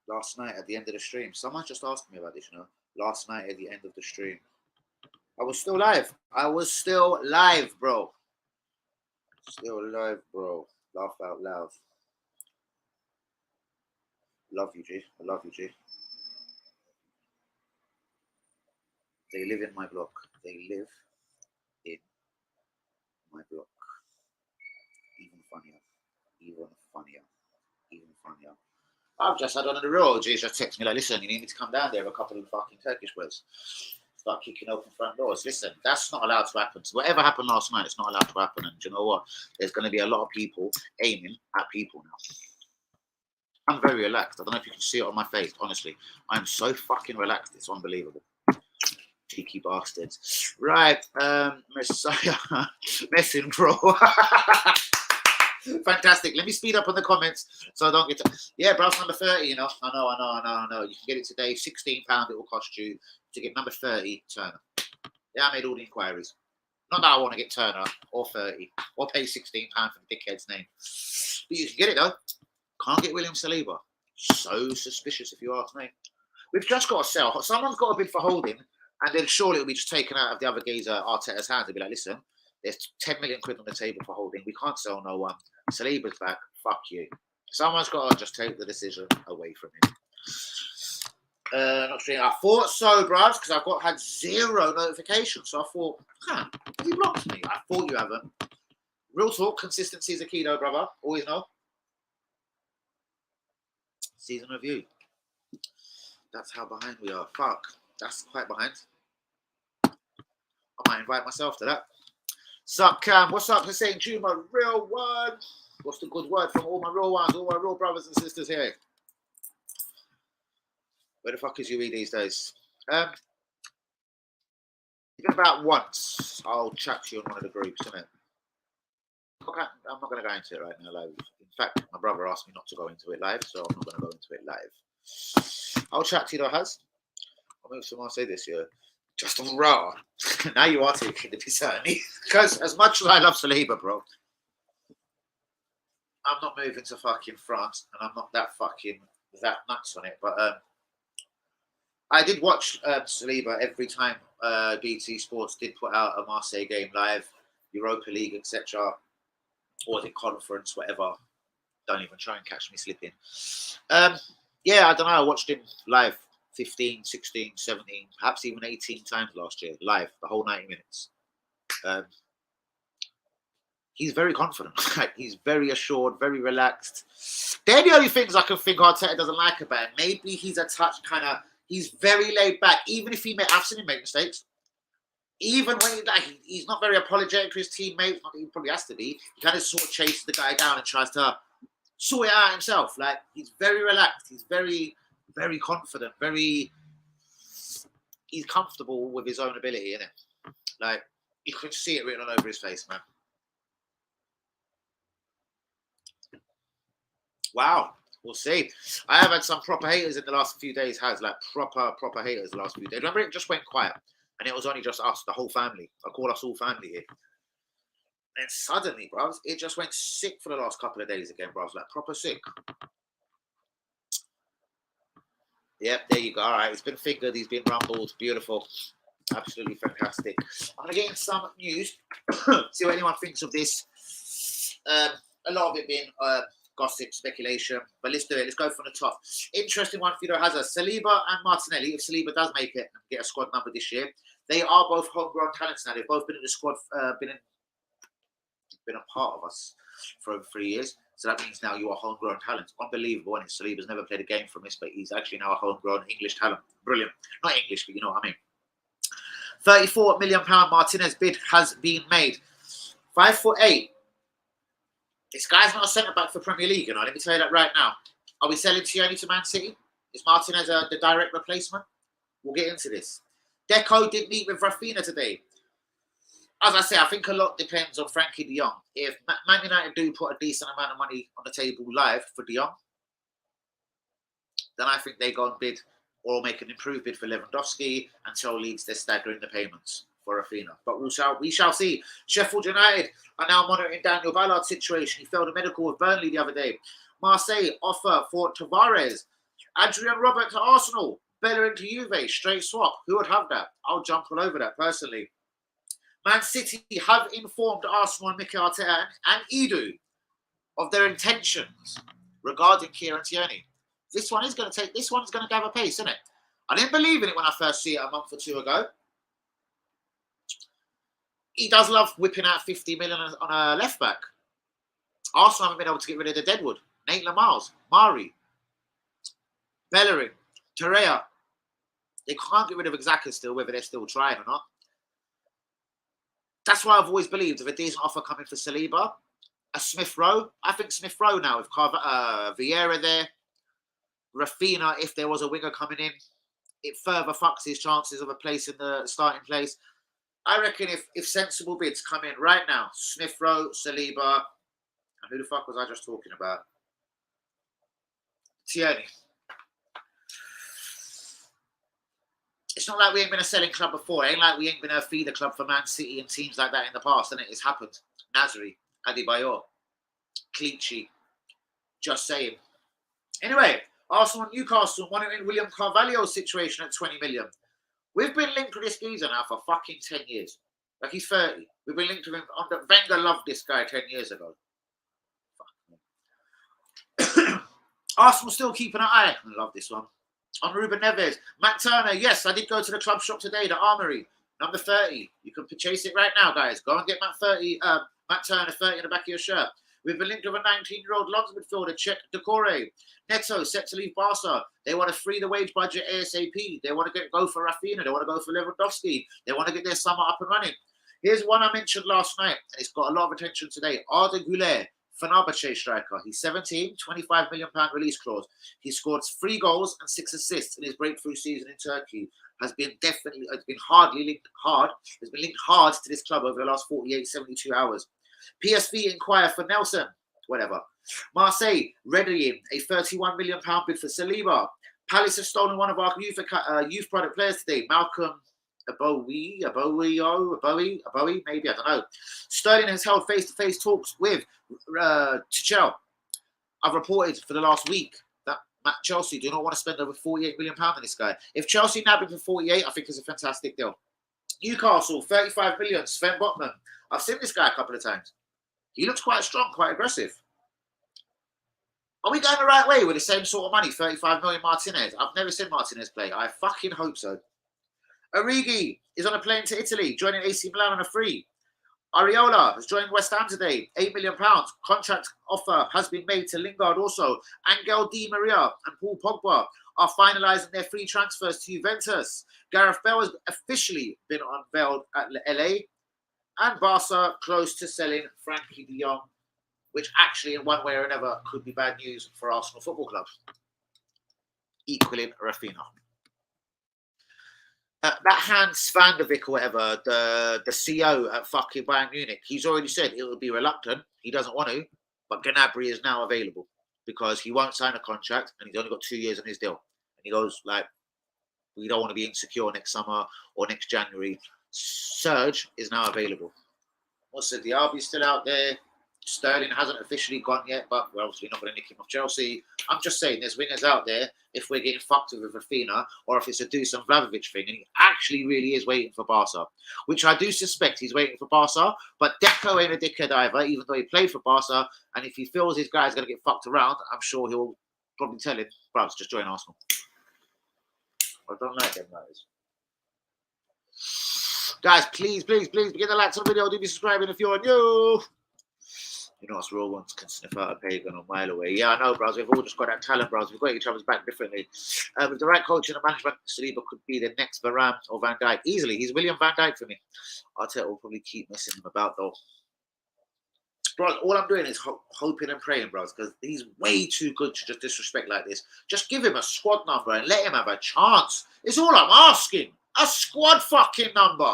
Last night at the end of the stream. Someone just asked me about this, you know. Last night at the end of the stream. I was still live, bro. Still live, bro. Laugh out loud. Love you, G. I love you, G. They live in my block. They live in my block. Even funnier. I've just had one of the real G's just text me like, listen, you need me to come down there with a couple of fucking Turkish words. Start kicking open front doors. Listen, that's not allowed to happen. So whatever happened last night, it's not allowed to happen. And you know what? There's going to be a lot of people aiming at people now. I'm very relaxed. I don't know if you can see it on my face, honestly. I'm so fucking relaxed. It's unbelievable. Cheeky bastards. Right, Messiah. Messing, bro. Fantastic. Let me speed up on the comments so I don't get to... Yeah, browse number 30, you know. I know. You can get it today. £16 it will cost you to get number 30, Turner. Yeah, I made all the inquiries. Not that I want to get Turner or 30 or pay £16 for the dickhead's name. But you can get it, though. Can't get William Saliba. So suspicious, if you ask me. We've just got to sell. Someone's got a bid for Holding, and then surely it'll be just taken out of the other geezer, Arteta's hands. They'll be like, listen, there's 10 million quid on the table for Holding. We can't sell no one. Saliba's back. Fuck you. Someone's got to just take the decision away from him. Not sure. I thought so, bruv, because I've had 0 notifications. So I thought, have you blocked me? I thought you haven't. Real talk, consistency is a key, though, brother. Always know. Season review. That's how behind we are. Fuck. That's quite behind. I might invite myself to that. Sup, Cam? What's up, Hussein Juma? Real one. What's the good word from all my real ones, all my real brothers and sisters here? Where the fuck is UE these days? Even about once, I'll chat to you on one of the groups, isn't it? Okay, I'm not going to go into it right now live. In fact, my brother asked me not to go into it live, so I'm not going to go into it live. I'll chat to you, though, Has. I'll move someone say this year. Just on raw. Now you are taking the piss out of me. Because as much as I love Saliba, bro, I'm not moving to fucking France, and I'm not that nuts on it. But I did watch Saliba every time BT Sports did put out a Marseille game live, Europa League, etc. Or the conference, whatever. Don't even try and catch me slipping. Yeah, I don't know. I watched him live 15, 16, 17, perhaps even 18 times last year, live, the whole 90 minutes. He's very confident. He's very assured, very relaxed. They're the only things I can think Arteta doesn't like about him. Maybe he's a touch he's very laid back. Even if I've seen him make mistakes. Even when he's not very apologetic to his teammates, not that he probably has to be. He kind of sort of chases the guy down and tries to sort it out himself. Like, he's very relaxed. He's very, very confident. He's comfortable with his own ability, isn't it? Like, you could see it written all over his face, man. Wow. We'll see. I have had some proper haters in the last few days, proper haters the last few days. Remember, it just went quiet. And it was only just us, the whole family. I call us all family here. And suddenly, bro, it just went sick for the last couple of days again, bro. Like, proper sick. Yep, there you go. All right, he's been fingered. He's been rumbled. Beautiful. Absolutely fantastic. I'm going to get in some news, see what anyone thinks of this. A lot of it being gossip, speculation, but let's do it. Let's go from the top. Interesting one, Fido Hazard. Saliba and Martinelli, if Saliba does make it and get a squad number this year, they are both homegrown talents now. They've both been in the squad, been a part of us for over 3 years. So that means now you are homegrown talent. Unbelievable. And Saliba's never played a game from this, but he's actually now a homegrown English talent. Brilliant. Not English, but you know what I mean. £34 million Martinez bid has been made. 5'8". This guy's not a centre-back for Premier League, you know. Let me tell you that right now. Are we selling Tierney to Man City? Is Martinez the direct replacement? We'll get into this. Deco did meet with Rafinha today. As I say, I think a lot depends on Frankie de Jong. If Man United do put a decent amount of money on the table live for de Jong, then I think they go and bid or make an improved bid for Lewandowski until Leeds they're staggering the payments for Rafinha. But we shall see. Sheffield United are now monitoring Daniel Ballard's situation. He failed a medical with Burnley the other day. Marseille offer for Tavares. Adrian Robert to Arsenal. Bellerin to Juve. Straight swap. Who would have that? I'll jump all over that personally. Man City have informed Arsenal and Mikel Arteta and Edu of their intentions regarding Kieran Tierney. This one's going to gather pace, isn't it? I didn't believe in it when I first see it a month or two ago. He does love whipping out 50 million on a left back. Arsenal haven't been able to get rid of the Deadwood. Nate Lamars, Mari, Bellerin, Torreira. They can't get rid of Xhaka still, whether they're still trying or not. That's why I've always believed if a decent offer coming for Saliba, a Smith Rowe. I think Smith Rowe now with Vieira there, Rafinha, if there was a winger coming in, it further fucks his chances of a place in the starting place. I reckon if sensible bids come in right now, Smith Rowe, Saliba, and who the fuck was I just talking about? Tierney. It's not like we ain't been a selling club before. It ain't like we ain't been a feeder club for Man City and teams like that in the past, and it's happened. Nasri, Adebayor, Clichy. Just saying. Anyway, Arsenal and Newcastle monitoring William Carvalho's situation at 20 million. We've been linked with this geezer now for fucking 10 years. Like, he's 30. We've been linked with him. Wenger loved this guy 10 years ago. Arsenal still keeping an eye. I love this one. On Ruben Neves. Matt Turner, yes, I did go to the club shop today, the Armory. Number 30. You can purchase it right now, guys. Go and get Matt Turner 30 in the back of your shirt. We've been linked with a 19-year-old London midfielder, Czech Decore. Neto set to leave Barca. They want to free the wage budget ASAP. They want to go for Rafinha. They want to go for Lewandowski. They want to get their summer up and running. Here's one I mentioned last night, and it's got a lot of attention today. Arda Güler, Fenerbahce striker. He's 17, £25 million release clause. He scored 3 goals and 6 assists in his breakthrough season in Turkey. Has been linked hard to this club over the last 48, 72 hours. PSV inquire for Nelson, whatever. Marseille readying a £31 million bid for Saliba. Palace have stolen one of our youth product players today, Malcolm Abowie, maybe, I don't know. Sterling has held face-to-face talks with Tuchel. I've reported for the last week that Chelsea do not want to spend over £48 million on this guy. If Chelsea nab him for 48, I think it's a fantastic deal. Newcastle, 35 million, Sven Botman. I've seen this guy a couple of times. He looks quite strong, quite aggressive. Are we going the right way with the same sort of money, 35 million Martinez? I've never seen Martinez play. I fucking hope so. Origi is on a plane to Italy, joining AC Milan on a free. Areola has joined West Ham today, £8 million. Contract offer has been made to Lingard also. Angel Di Maria and Paul Pogba are finalising their free transfers to Juventus. Gareth Bale has officially been unveiled at LA. And Barca close to selling Frankie de Jong, which actually in one way or another could be bad news for Arsenal Football Club. Equaling Rafinha. That Hans van der Beek or whatever, the CEO at fucking Bayern Munich, he's already said he will be reluctant. He doesn't want to, but Gnabry is now available because he won't sign a contract and he's only got 2 years on his deal. And he goes like, we don't want to be insecure next summer or next January. Serge is now available. What's the Diaby still out there? Sterling hasn't officially gone yet, but we're obviously not going to nick him off Chelsea. I'm just saying there's wingers out there, if we're getting fucked with Rafinha, or if it's a Dusan Vlahovic thing, and he actually really is waiting for Barca, which I do suspect he's waiting for Barca, but Deco ain't a dickhead either, even though he played for Barca, and if he feels his guy's going to get fucked around, I'm sure he'll probably tell him, bro, just join Arsenal. I don't like them guys. Guys, please, please, please, begin to like the video, do be subscribing if you're new. You know, us real ones can sniff out a pagan a mile away. Yeah, I know, bros. We've all just got that talent, bros. We've got each other's back differently. With the right coaching and management, Saliba could be the next Varane or Van Dijk. Easily. He's William Van Dijk for me. Arteta will probably keep messing him about, though. Bros, all I'm doing is hoping and praying, bros, because he's way too good to just disrespect like this. Just give him a squad number and let him have a chance. It's all I'm asking. A squad fucking number.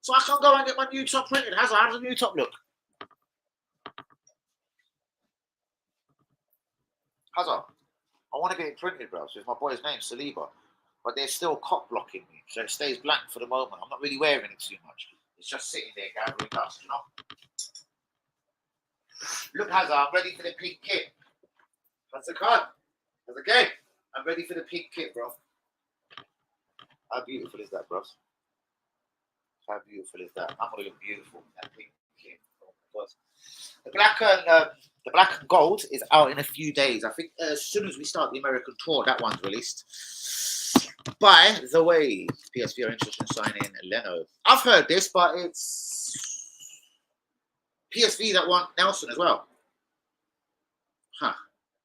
So I can go and get my new top printed. How does the new top look? Hazard, I want to get it printed, bro. So it's my boy's name, Saliba. But they're still cop blocking me. So it stays blank for the moment. I'm not really wearing it too much. It's just sitting there gathering dust, you know? Look, Hazard, I'm ready for the pink kit. That's the card. That's the game. I'm ready for the pink kit, bro. How beautiful is that, bro? How beautiful is that? I'm going to look beautiful in that pink kit. Oh, the black and gold is out in a few days. I think as soon as we start the American tour, that one's released. By the way, PSV are interested in signing Leno. I've heard this, but it's PSV that want Nelson as well. Huh.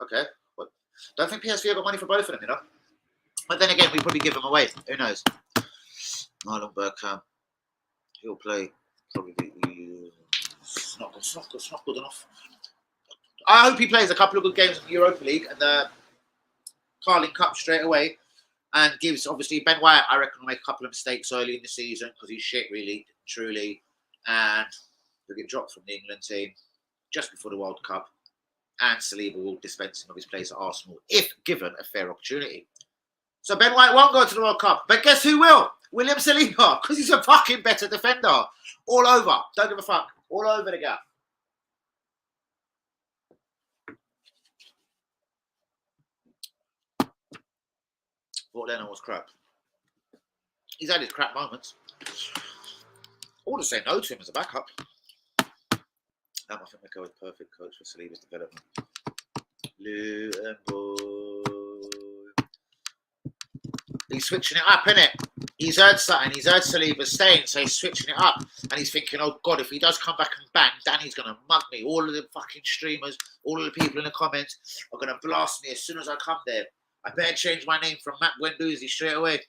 Okay. Well, don't think PSV have got money for both of them, you know? But then again, we probably give them away. Who knows? Marlon Bergkamp. He'll play probably. It's not good enough. I hope he plays a couple of good games in the Europa League and the Carling Cup straight away, and gives obviously Ben White. I reckon will make a couple of mistakes early in the season because he's shit, really, truly, and he'll get dropped from the England team just before the World Cup. And Saliba will dispense him of his place at Arsenal if given a fair opportunity. So Ben White won't go to the World Cup, but guess who will? William Saliba, because he's a fucking better defender. All over. Don't give a fuck. All over the gap. Thought Leno was crap. He's had his crap moments. I wouldn't say no to him as a backup. I think we go with perfect coach for Saliba's development. He's switching it up, innit? He's heard something. He's heard Saliba staying, so he's switching it up. And he's thinking, oh, God, if he does come back and bang, Danny's going to mug me. All of the fucking streamers, all of the people in the comments are going to blast me as soon as I come there. I better change my name from Matt Guendouzi straight away.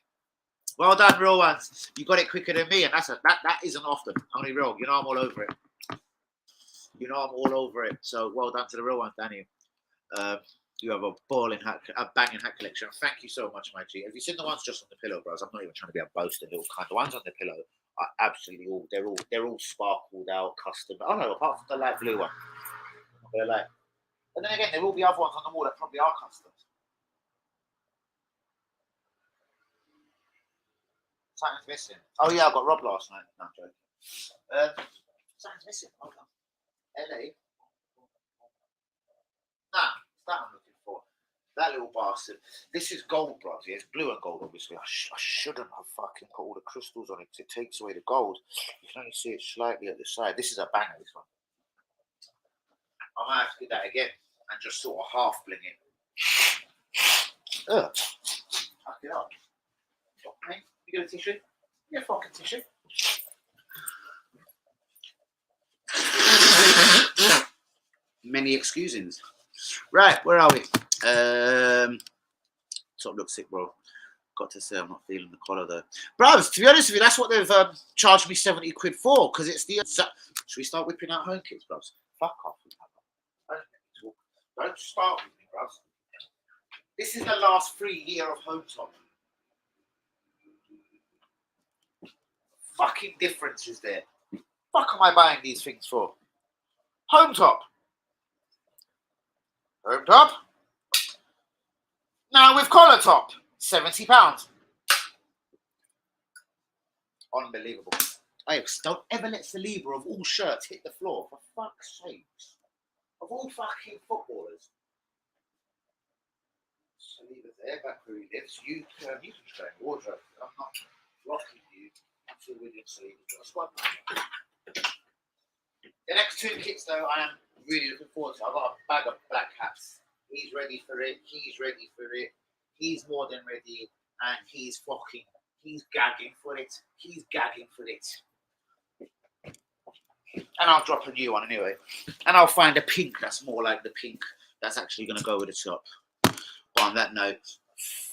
Well done, real ones. You got it quicker than me, and that isn't often. I'm only real. You know I'm all over it. You know I'm all over it. So well done to the real ones, Danny. You have a banging hat collection. Thank you so much, my G. Have you seen the ones just on the pillow, bros? I'm not even trying to be a boaster, little kind. The ones on the pillow are absolutely all. They're all sparkled out, custom. Oh no, apart from the light blue one. They're like, and then again, there will be other ones on the wall that probably are custom. Something's missing. Oh yeah, I got robbed last night. No, I'm joking. Something's missing. Hold on. LA. Nah, it's that I'm looking for. That little bastard. This is gold, bro. Yeah, it's blue and gold, obviously. I shouldn't have fucking put all the crystals on it because it takes away the gold. You can only see it slightly at the side. This is a banger, this one. I might have to do that again and just sort of half bling it. Ugh. Fuck it up. Okay. You get a tissue? Yeah, fucking tissue. Many excusings. Right, where are we? Top looks sick, bro. Got to say, I'm not feeling the collar though. Bros, to be honest with you, that's what they've charged me 70 quid for, because it's the. Should we start whipping out home kits, bros? Fuck off. Don't start with me, bros. This is the last free year of Home Top. Fucking difference is there. Fuck am I buying these things for? Home Top. Home Top. Now with collar top, £70. Unbelievable. Hey, don't ever let Saliba of all shirts hit the floor, for fuck's sake. Of all fucking footballers. Saliba's there, back where he lives. You can train wardrobe. I'm not blocking you until William Saliba's got a squad. The next two kits, though, I am really looking forward to. I've got a bag of black hats. He's ready for it. He's ready for it. He's more than ready. And he's gagging for it. He's gagging for it. And I'll drop a new one anyway. And I'll find a pink that's more like the pink that's actually going to go with the top. But on that note,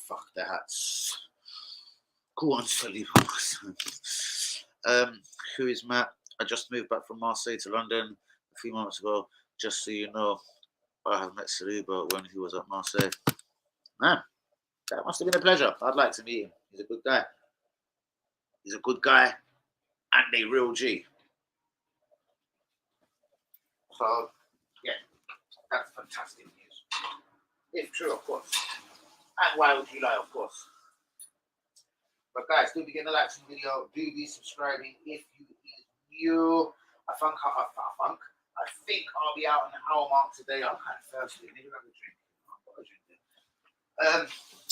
fuck the hats. Go on, Saliba. Who is Matt? I just moved back from Marseille to London a few months ago. Just so you know, I have met Saliba when he was at Marseille. Man, that must have been a pleasure. I'd like to meet him. He's a good guy. He's a good guy and a real G. So, yeah, that's fantastic news. If true, of course. And why would you lie, of course? But guys, do be getting a like to the video. Do be subscribing if you is new. I think I'll be out on the hour mark today. I'm kind of thirsty. I need to have a drink.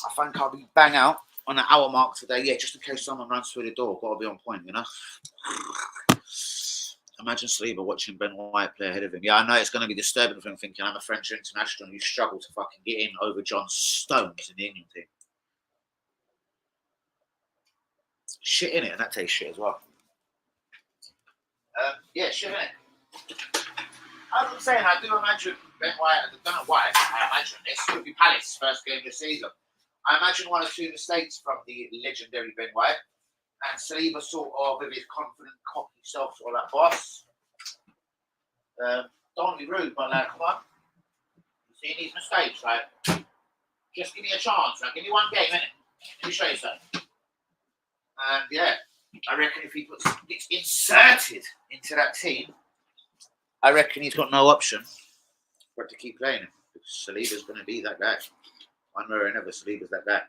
I think I'll be bang out on the hour mark today. Yeah, just in case someone runs through the door. Got to be on point, you know. Imagine Saliba watching Ben White play ahead of him. Yeah, I know it's going to be disturbing for him thinking I'm a French international who struggled to fucking get in over John Stones in the England team. Shit in it, and that tastes shit as well. Yeah, shit in it. As I'm saying, I do imagine Ben White, I don't know why, I imagine this could be Palace's first game of the season. I imagine one or two mistakes from the legendary Ben White. And Saliba sort of, with his confident, cocky self, sort of like, boss, don't be rude, but like, come on. You see these mistakes, like, just give me a chance, like, give me one game, innit? Let me show you something. And yeah, I reckon if he gets inserted into that team, I reckon he's got no option but to keep playing him. Because Saliba's going to be that guy. One way or another, Saliba's that guy.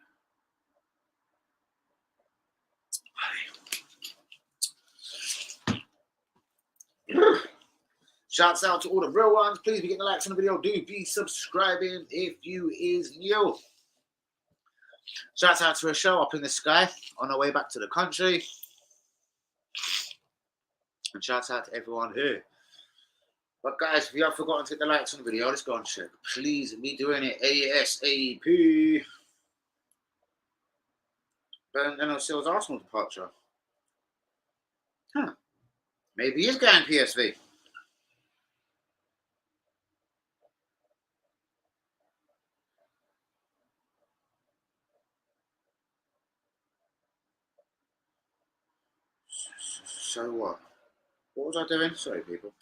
Shouts out to all the real ones. Please be getting the likes on the video. Do be subscribing if you is new. Shouts out to a show up in the sky on our way back to the country. And shouts out to everyone here. But guys, if you have forgotten to hit the likes on the video, let's go and check. Please be doing it ASAP. Bernardo Silva's Arsenal departure. Huh. Maybe he's going PSV. So what? What was I doing? Sorry, people.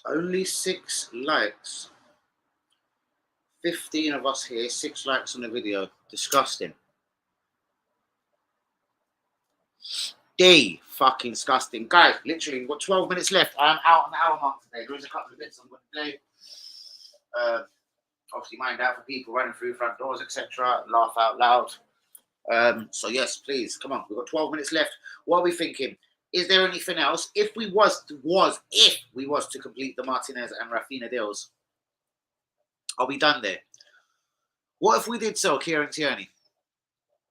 Only 6 likes. 15 of us here, 6 likes on the video. Disgusting. Fucking disgusting. Guys, literally, we've got 12 minutes left. I'm out on the hour mark today. There is a couple of bits I'm going to do. Obviously, mind out for people running through front doors, etc. Laugh out loud. So yes, please, come on. We've got 12 minutes left. What are we thinking? Is there anything else? If we was to complete the Martinez and Rafinha deals, are we done there? What if we did sell Kieran Tierney?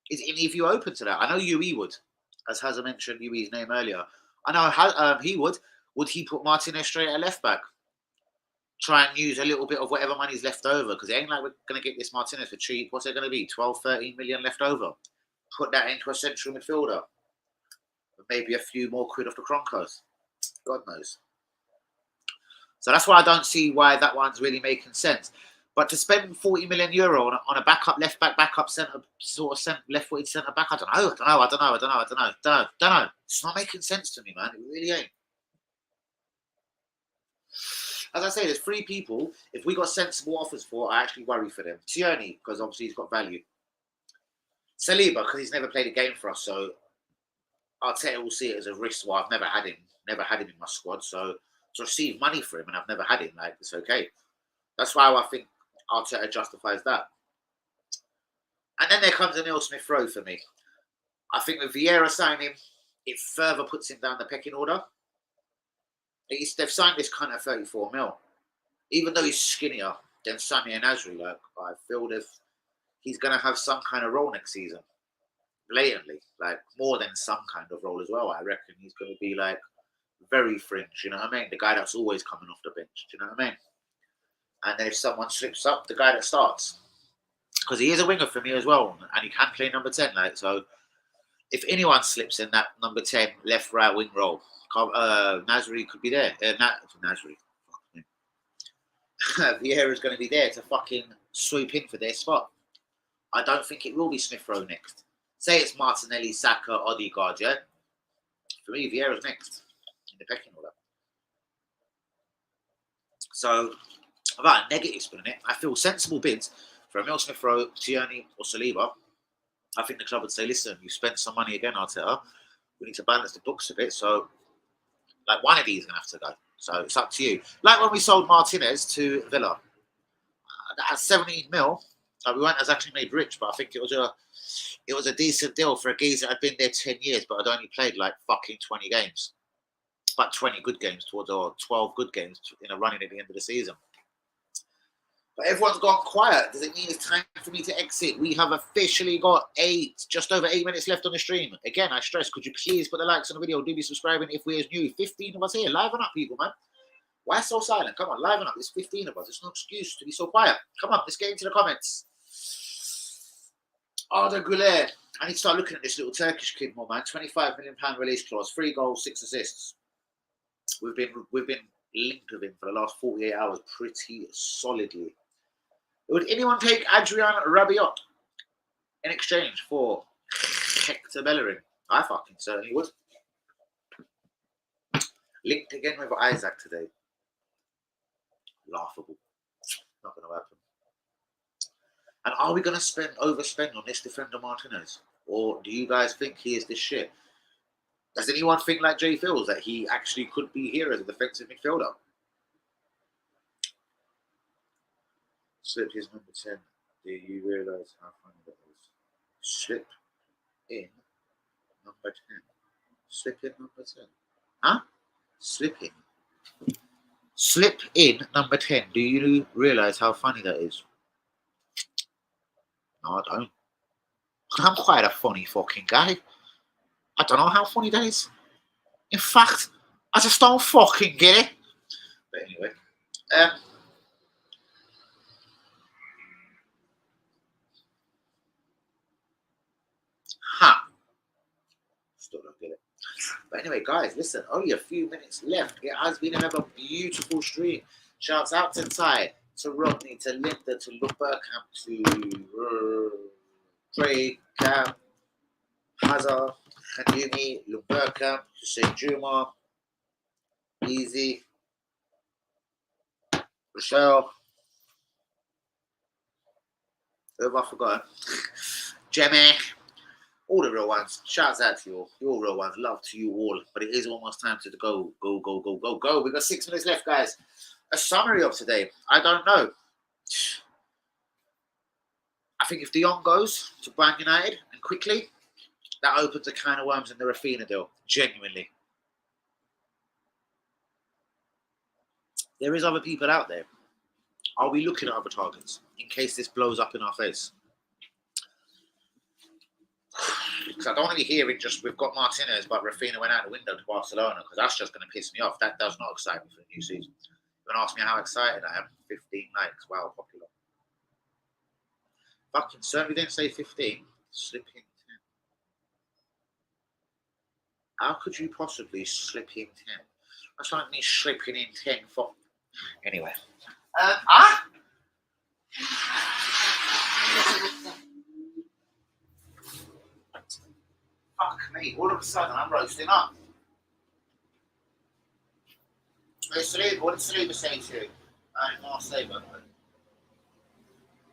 Is any of you open to that? I know UE would, as Hazza mentioned UE's name earlier. I know he would. Would he put Martinez straight at left back? Try and use a little bit of whatever money's left over, because it ain't like we're going to get this Martinez for cheap. What's it going to be? 12, 13 million left over. Put that into a central midfielder. Maybe a few more quid off the Kroenkes. God knows. So that's why I don't see why that one's really making sense. But to spend 40 million euro on a backup left back, backup centre, sort of left-footed centre back, I don't know. It's not making sense to me, man. It really ain't. As I say, there's 3 people. If we got sensible offers for, I actually worry for them. Tierney, because obviously he's got value. Saliba, because he's never played a game for us, so Arteta will see it as a risk. Well, I've never had him in my squad, so to receive money for him and I've never had him, like, it's okay. That's why I think Arteta justifies that. And then there comes Emil Smith-Rowe for me. I think with Vieira signing, it further puts him down the pecking order. They've signed this kind of 34 mil. Even though he's skinnier than Sammy and Nasri, like, I feel that he's going to have some kind of role next season. Blatantly. Like, more than some kind of role as well. I reckon he's going to be, like, very fringe. You know what I mean? The guy that's always coming off the bench. Do you know what I mean? And then if someone slips up, the guy that starts. Because he is a winger for me as well. And he can play number 10. Like, so if anyone slips in that number 10 left, right wing role, Nasri could be there. Nasri. Vieira is going to be there to fucking swoop in for their spot. I don't think it will be Smith-Rowe next. Say it's Martinelli, Saka, Odegaard, yeah? For me, Vieira's next in the pecking order. So, about negative spin on it, I feel sensible bids for Emil Smith-Rowe, Tierney, or Saliba. I think the club would say, listen, you spent some money again, Arteta. We need to balance the books a bit. So, like, one of these is going to have to go. So, it's up to you. Like when we sold Martinez to Villa. At 17 mil, we weren't exactly made rich, but I think it was a decent deal for a geezer that had been there 10 years, but had only played like fucking 20 games. But 20 good games towards, or 12 good games in a running at the end of the season. But everyone's gone quiet. Does it mean it's time for me to exit? We have officially got just over 8 minutes left on the stream. Again, I stress, could you please put the likes on the video? Do be subscribing if we're new. 15 of us here. Liven up, people, man. Why so silent? Come on, liven up. There's 15 of us. There's no excuse to be so quiet. Come on, let's get into the comments. Arda Güler. I need to start looking at this little Turkish kid more, man. £25 million release clause, 3 goals, 6 assists. We've been linked with him for the last 48 hours pretty solidly. Would anyone take Adrian Rabiot in exchange for Hector Bellerin? I fucking certainly would. Linked again with Isaac today. Laughable. Not going to happen. And are we going to overspend on this defender Martinez? Or do you guys think he is this shit? Does anyone think like Jay feels that he actually could be here as a defensive midfielder? Slip his number 10. Do you realise how funny that is? Slip in number 10. Slip in number 10. Huh? Slip in. Slip in number 10. Do you realise how funny that is? No, I don't. I'm quite a funny fucking guy. I don't know how funny that is. In fact, I just don't fucking get it. But anyway. Still don't get it. But anyway, guys, listen, only a few minutes left. It has been another beautiful stream. Shouts out to Ty, to Rodney, to Linda, to Luberkamp, to Craig, Cam, Hazard, Hanumi, Luberkamp, Hussein Juma, Easy, Rochelle. Who have I forgotten? Jemmy. All the real ones. Shouts out to you all. You're all real ones. Love to you all. But it is almost time to go. Go. We've got 6 minutes left, guys. A summary of today. I don't know. I think if De Jong goes to Bayern United and quickly, that opens a can of worms in the Rafinha deal. Genuinely. There is other people out there. Are we looking at other targets in case this blows up in our face? Because I don't want to be hearing just we've got Martinez, but Rafinha went out the window to Barcelona, because that's just going to piss me off. That does not excite me for the new season. You're going to ask me how excited I am? 15 likes. Wow, popular. Fucking certainly didn't say 15. Slip in 10. How could you possibly slip in 10? That's like me slipping in 10 for... Anyway. Fuck me, all of a sudden I'm roasting up. Hey, Saliba, what did Saliba say to you? I didn't want to say, by the way.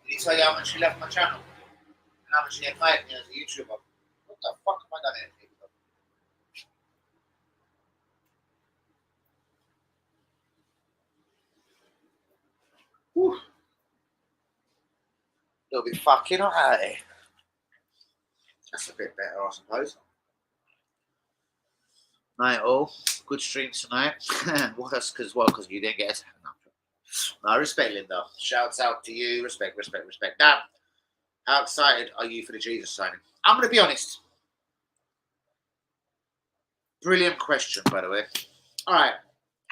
Did he tell you how much he left my channel? And how much he invited me as a YouTuber? What the fuck have I done here, people? Whew. They'll be fucking alright. That's a bit better, I suppose. Night all. Good stream tonight. Because you didn't get it. No, respect, Linda. Shouts out to you. Respect. Dan, how excited are you for the Jesus signing? I'm going to be honest. Brilliant question, by the way. All right.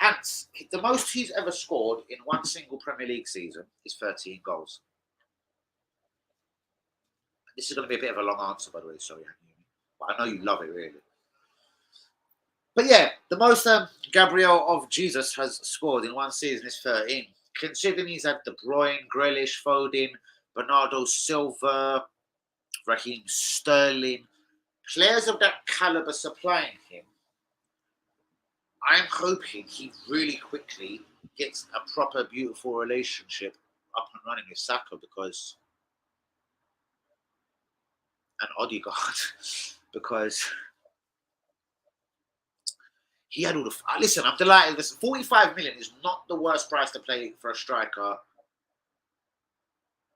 Ants, the most he's ever scored in one single Premier League season is 13 goals. This is going to be a bit of a long answer, by the way. Sorry, but I know you love it, really. But yeah, the most Gabriel of Jesus has scored in one season is 13. Considering he's had De Bruyne, Grealish, Foden, Bernardo Silva, Raheem Sterling, players of that caliber supplying him, I'm hoping he really quickly gets a proper, beautiful relationship up and running with Saka because an Odegaard because he had all the. Listen, I'm delighted. Listen, 45 million is not the worst price to play for a striker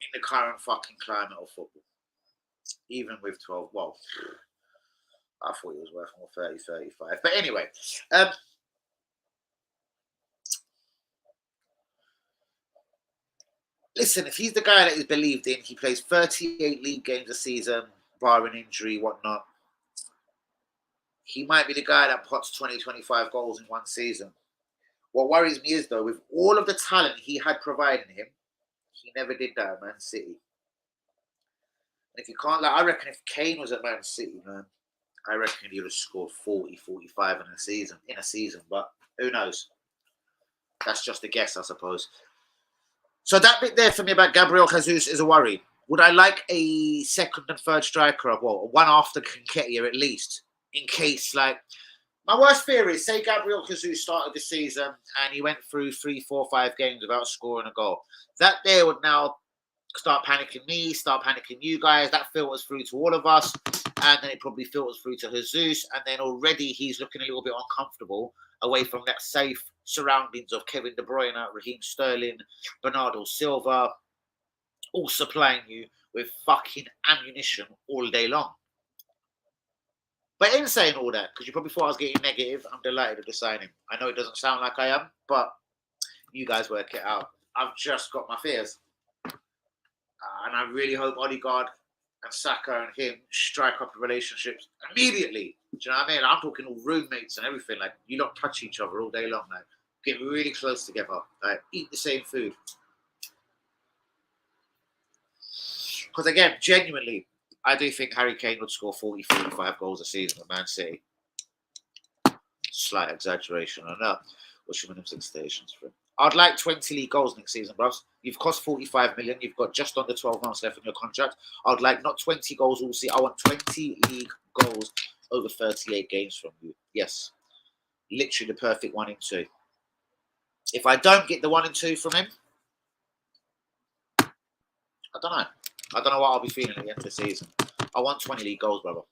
in the current fucking climate of football. Even with 12. Well, I thought it was worth more 30, 35. But anyway, listen, if he's the guy that is believed in, he plays 38 league games a season, barring injury, whatnot. He might be the guy that pots 20, 25 goals in one season. What worries me is, though, with all of the talent he had providing him, he never did that at Man City. And if you can't, I reckon if Kane was at Man City, man, I reckon he would have scored 40, 45 in a season. But who knows? That's just a guess, I suppose. So that bit there for me about Gabriel Jesus is a worry. Would I like a second and third striker, one after Nketiah at least, in case, my worst fear is, say Gabriel Jesus started the season and he went through 3, 4, 5 games without scoring a goal. That there would now start panicking me, start panicking you guys. That filters through to all of us. And then it probably filters through to Jesus. And then already he's looking a little bit uncomfortable away from that safe surroundings of Kevin De Bruyne, Raheem Sterling, Bernardo Silva, all supplying you with fucking ammunition all day long. But in saying all that, because you probably thought I was getting negative, I'm delighted with the signing. I know it doesn't sound like I am, but you guys work it out. I've just got my fears. And I really hope Odegaard and Saka and him strike up relationships immediately. Do you know what I mean? I'm talking all roommates and everything. You don't touch each other all day long. Get really close together. Eat the same food. Because again, genuinely, I do think Harry Kane would score 40, 45 goals a season at Man City. Slight exaggeration, I know. What's your minimum expectations for him? I'd like 20 league goals next season, bruv. You've cost 45 million. You've got just under 12 months left in your contract. I'd like not 20 goals all season. I want 20 league goals over 38 games from you. Yes. Literally the perfect 1 and 2. If I don't get the 1 and 2 from him, I don't know. I don't know what I'll be feeling at the end of the season. I want 20 league goals, brother,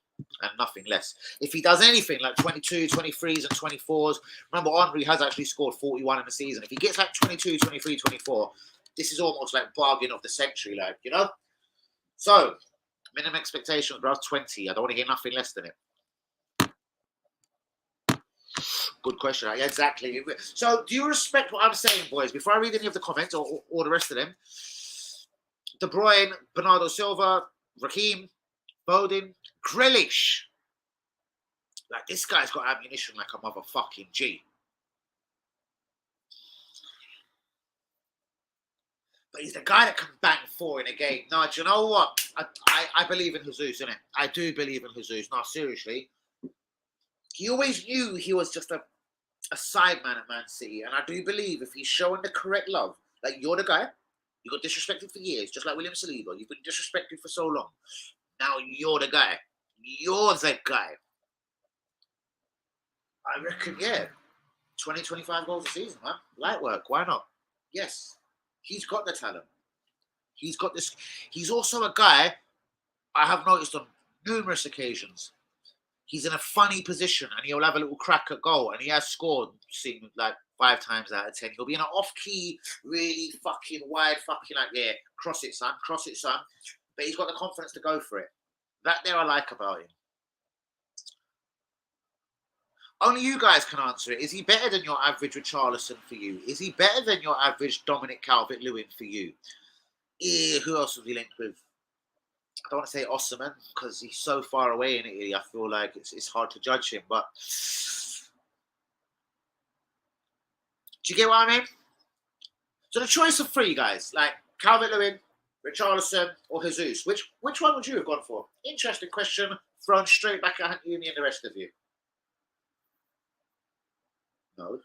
and nothing less. If he does anything like 22, 23s and 24s, remember Henry has actually scored 41 in the season. If he gets 22, 23, 24, this is almost like bargain of the century, So, minimum expectations, bro, 20. I don't want to get nothing less than it. Good question. Yeah, exactly. So, do you respect what I'm saying, boys? Before I read any of the comments or the rest of them, De Bruyne, Bernardo Silva, Raheem, Foden, Grealish. This guy's got ammunition like a motherfucking G. But he's the guy that can bang 4 in a game. No, do you know what? I believe in Jesus, innit? I do believe in Jesus. No, seriously. He always knew he was just a sideman at Man City. And I do believe if he's showing the correct love, you're the guy. You got disrespected for years, just like William Saliba. You've been disrespected for so long. Now you're the guy. You're the guy. I reckon, 20, 25 goals a season, man. Light work. Why not? Yes. He's got the talent. He's got this. He's also a guy I have noticed on numerous occasions. He's in a funny position and he'll have a little crack at goal and he has scored, seemed 5 times out of 10. He'll be in an off-key, really fucking wide, cross it, son. But he's got the confidence to go for it. That there I like about him. Only you guys can answer it. Is he better than your average Richarlison for you? Is he better than your average Dominic Calvert-Lewin for you? Who else was he linked with? I don't want to say Osimhen because he's so far away in Italy. I feel like it's hard to judge him. But do you get what I mean? So the choice of three guys, like Calvert-Lewin, Richarlison, or Jesus, which one would you have gone for? Interesting question, thrown straight back at you and the rest of you. No.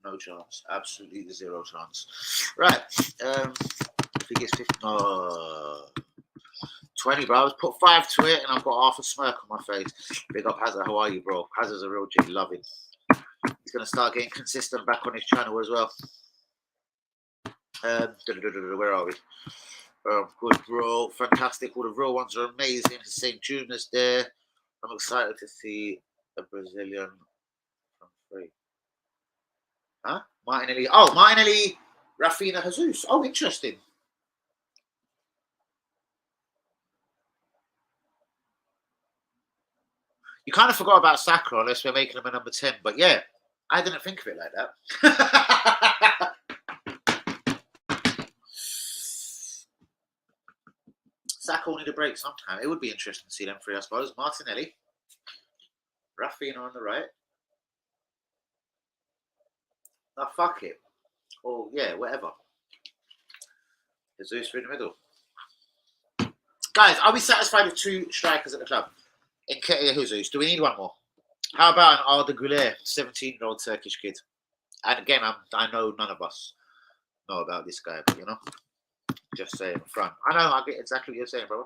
No chance. Absolutely zero chance. Right. If he gets 50, 20, bro. I was put 5 to it and I've got half a smirk on my face. Big up Hazard. How are you, bro? Hazard's a real G. Love him. He's going to start getting consistent back on his channel as well. Where are we? Good, bro. Fantastic. All the real ones are amazing. St. Junas there. I'm excited to see a Brazilian from 3. Huh? Martinelli. Oh, Martinelli, Rafinha, Jesus. Oh, interesting. You kind of forgot about Saka unless we're making him a number 10. But yeah, I didn't think of it like that. Saka will need a break sometime. It would be interesting to see them 3, I suppose. Martinelli, Rafinha on the right. Oh, fuck it. Oh, yeah, whatever. Jesus through the middle. Guys, are we satisfied with 2 strikers at the club? Nketiah, Jesus. Do we need one more? How about an Arda Güler, 17-year-old Turkish kid? And again, I know none of us know about this guy, but you know, just saying up front. I know, I get exactly what you're saying, brother.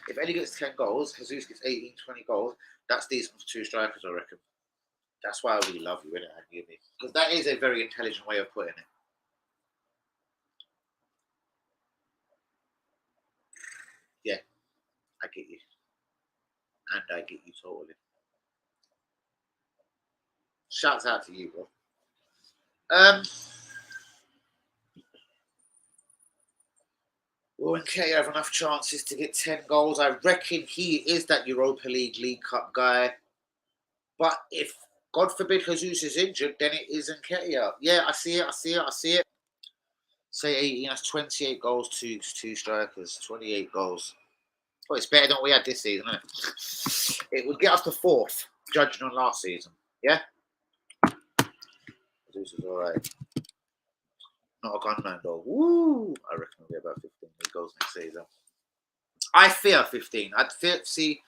If Eddie gets 10 goals, Jesus gets 18, 20 goals, that's decent for 2 strikers, I reckon. That's why I really love you, innit? Because that is a very intelligent way of putting it. Yeah, I get you. And I get you totally. Shouts out to you, bro. Will Nketiah have enough chances to get 10 goals? I reckon he is that Europa League Cup guy. But if, God forbid, Jesus is injured, then it is Nketiah. Yeah, I see it. Say 18, that's 28 goals, two strikers, 28 goals. Well, it's better than we had this season, isn't it? It would get us to 4th, judging on last season. Yeah? Jesus is all right. Not a gunman, though. Woo! I reckon it'll be about 15 goals next season. I fear 15. I'd fear, see,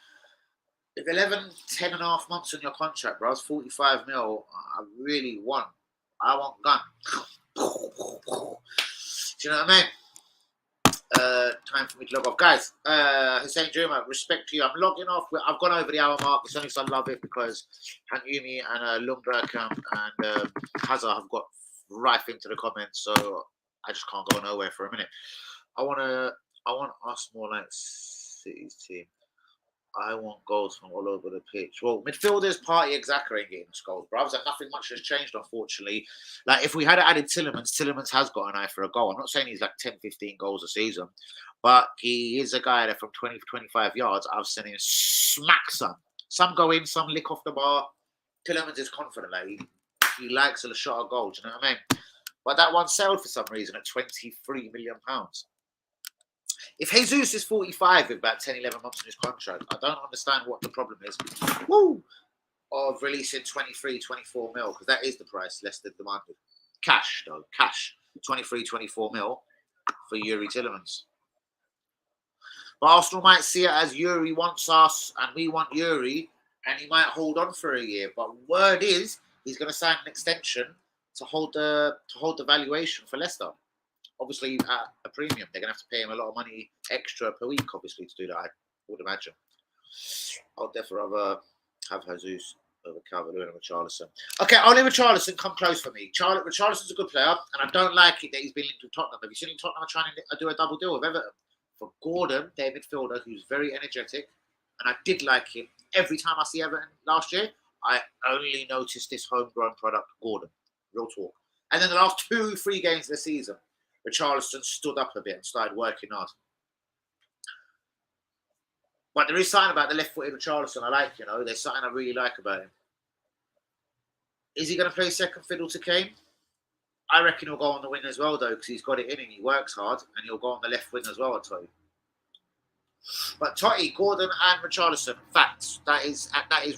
if 11, 10 and a half months on your contract, bro, it's 45 mil. I want gun. Do you know what I mean? Time for me to log off. Guys, Hussein Juma, respect to you. I'm logging off. I've gone over the hour mark. It's only because I love it because Hanyumi and Lundberg and Hazard have got rife into the comments, so I just can't go nowhere for a minute. I want us more like City's team. I want goals from all over the pitch. Well, midfielders, Party, Xhaka ain't getting goals, bro. Like, nothing much has changed, unfortunately. Like, if we had added Tillemans has got an eye for a goal. I'm not saying he's like 10, 15 goals a season, but he is a guy that from 20 to 25 yards, I've seen him smack some. Some go in, some lick off the bar. Tillemans is confident. Like, he likes a shot of goal. Do you know what I mean? But that one sold for some reason at £23 million. If Jesus is 45 with about 10, 11 months in his contract, I don't understand what the problem is. Woo! Of releasing 23, 24 mil, because that is the price Leicester demanded. Cash, though. Cash. 23, 24 mil for Yuri Tillemans. But Arsenal might see it as Yuri wants us and we want Yuri, and he might hold on for a year. But word is he's going to sign an extension to hold the valuation for Leicester. Obviously, at a premium, they're going to have to pay him a lot of money extra per week, obviously, to do that, I would imagine. I'll definitely have Jesus over Calvert-Lewin and Richarlison. Okay, only Richarlison come close for me. Richarlison's a good player, and I don't like it that he's been linked with Tottenham. Have you seen Tottenham trying to do a double deal with Everton? For Gordon, their midfielder, who's very energetic, and I did like him. Every time I see Everton last year, I only noticed this homegrown product, Gordon. Real talk. And then the last 2-3 games of the season, Richarlison stood up a bit and started working hard. But there is something about the left-footed Richarlison I like, you know. There's something I really like about him. Is he going to play second fiddle to Kane? I reckon he'll go on the wing as well, though, because he's got it in him. He works hard, and he'll go on the left wing as well, I'll tell you. But Totti, Gordon, and Richarlison, facts. That is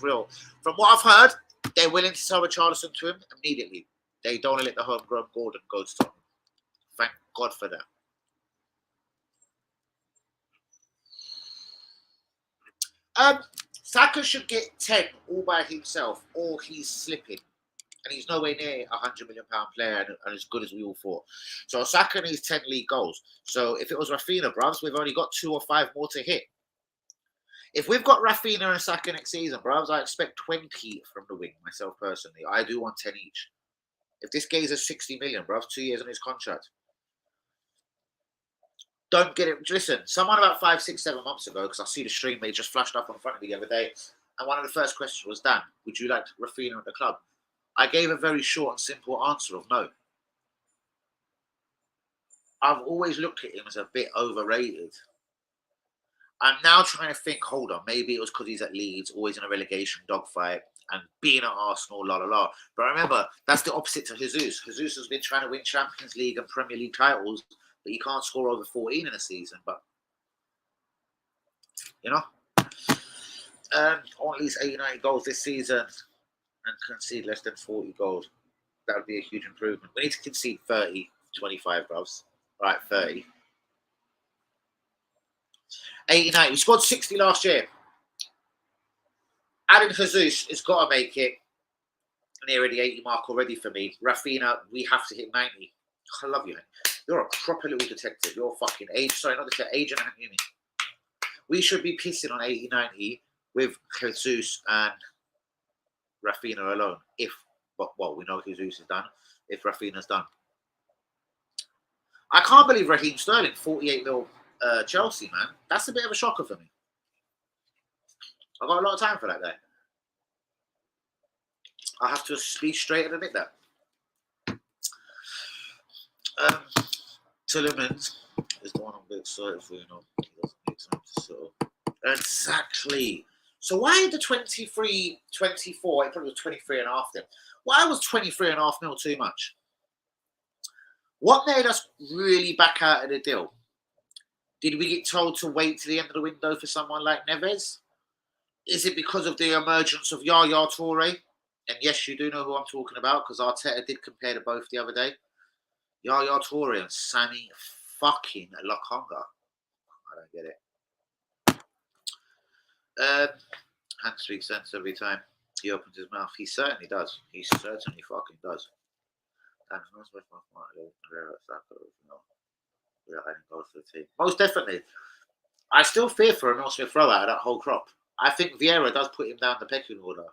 real. From what I've heard, they're willing to sell Richarlison to him immediately. They don't want to let the homegrown Gordon go to Tottenham. Thank God for that. Saka should get 10 all by himself, or he's slipping. And he's nowhere near a £100 million player and as good as we all thought. So Saka needs 10 league goals. So if it was Rafinha, bruvs, we've only got 2 or 5 more to hit. If we've got Rafinha and Saka next season, bruvs, I expect 20 from the wing, myself personally. I do want 10 each. If this guy's a 60 million, bruvs, 2 years on his contract. Don't get it. Listen, someone about 5, 6, 7 months ago, because I see the stream, they just flashed up in front of me the other day. And one of the first questions was, Dan, would you like Rafinha at the club? I gave a very short and simple answer of no. I've always looked at him as a bit overrated. I'm now trying to think, hold on, maybe it was because he's at Leeds, always in a relegation dogfight, and being at Arsenal, la la la. But remember, that's the opposite to Jesus. Jesus has been trying to win Champions League and Premier League titles, but he can't score over 14 in a season. But, you know, on at least 89 goals this season and concede less than 40 goals. That would be a huge improvement. We need to concede 30, 25, bros. Right, 30. 89. We scored 60 last year. Adding Jesus has got to make it near the 80 mark already for me. Rafinha, we have to hit 90. I love you. You're a proper little detective. You're fucking agent. We should be pissing on 80, 90 with Jesus and Rafinha alone. Well, we know Jesus is done. If Rafinha's done. I can't believe Raheem Sterling, 48 mil Chelsea, man. That's a bit of a shocker for me. I've got a lot of time for that guy. I have to be straight and admit that. Tillemans is the one I'm a bit excited for, you know. He doesn't need time to settle. Exactly. So why the 23, 24, it probably was 23 and a half then. Why was 23 and a half mil too much? What made us really back out of the deal? Did we get told to wait to the end of the window for someone like Neves? Is it because of the emergence of Yaya Toure? And yes, you do know who I'm talking about because Arteta did compare to both the other day. Yaya Toure and Sammy fucking Lokonga. I don't get it. Hank speaks sense every time he opens his mouth. He certainly does. He certainly fucking does. Most definitely. I still fear for Emil Smith Rowe out of that whole crop. I think Vieira does put him down the pecking order.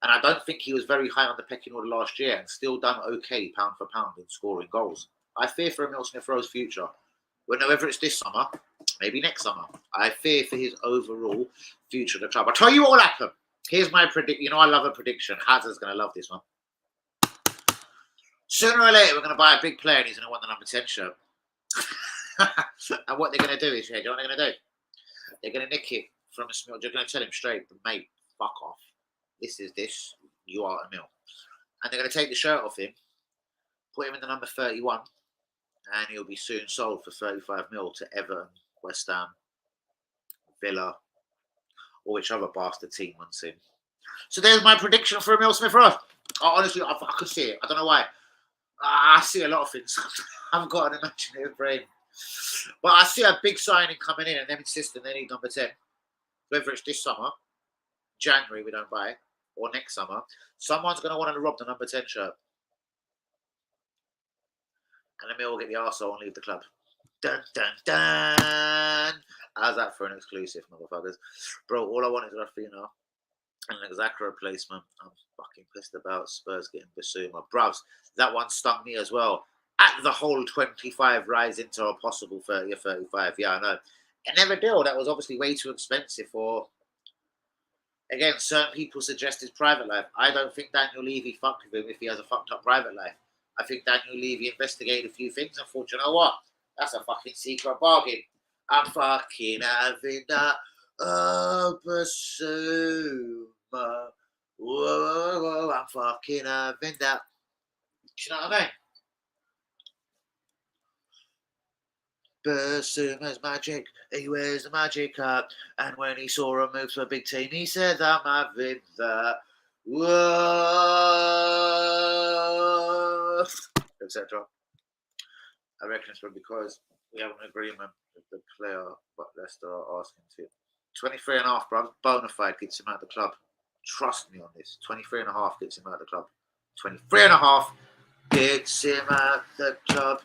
And I don't think he was very high on the pecking order last year and still done okay pound for pound in scoring goals. I fear for Emil Smith Rowe's future. Whenever it's this summer, maybe next summer. I fear for his overall future in the club. I'll tell you what will happen. Here's my prediction. You know I love a prediction. Hazard's going to love this one. Sooner or later, we're going to buy a big player and he's going to want the number 10 shirt. And what they're going to do is, you know what they're going to do? They're going to nick it from a Smith. They're going to tell him straight, mate, fuck off. This is this. You are Emil. And they're going to take the shirt off him, put him in the number 31, and he'll be soon sold for 35 mil to Everton, West Ham, Villa, or which other bastard team wants him. So there's my prediction for Emil Smith Rowe. Honestly, I could see it. I don't know why. I see a lot of things. I haven't got an imaginative brain. But I see a big signing coming in and them insisting they need number 10. Whether it's this summer, January we don't buy it, or next summer, someone's going to want to rob the number 10 shirt. And then we'll get the arsehole and leave the club. Dun, dun, dun. How's that for an exclusive, motherfuckers? Bro, all I want is Rafinha and an Xhaka replacement. I'm fucking pissed about Spurs getting Basuma. Bruvs, that one stung me as well. At the whole 25 rise into a possible 30 or 35. Yeah, I know. And never deal. That was obviously way too expensive for... Again, certain people suggest his private life. I don't think Daniel Levy fucked with him if he has a fucked up private life. I think Daniel Levy investigated a few things and thought, you know what? That's a fucking secret bargain. I'm fucking having that Basuma. Whoa, I'm fucking having that. Do you know what I mean? Basuma's magic, he wears the magic hat, and when he saw a move to a big team, he said, I'm having that. Whoa, etc. I reckon it's probably because we have an agreement with the player, but Leicester are asking to. 23 and a half, bro. Bona fide gets him out of the club. Trust me on this. 23 and a half gets him out of the club. 23 and a half gets him out the club.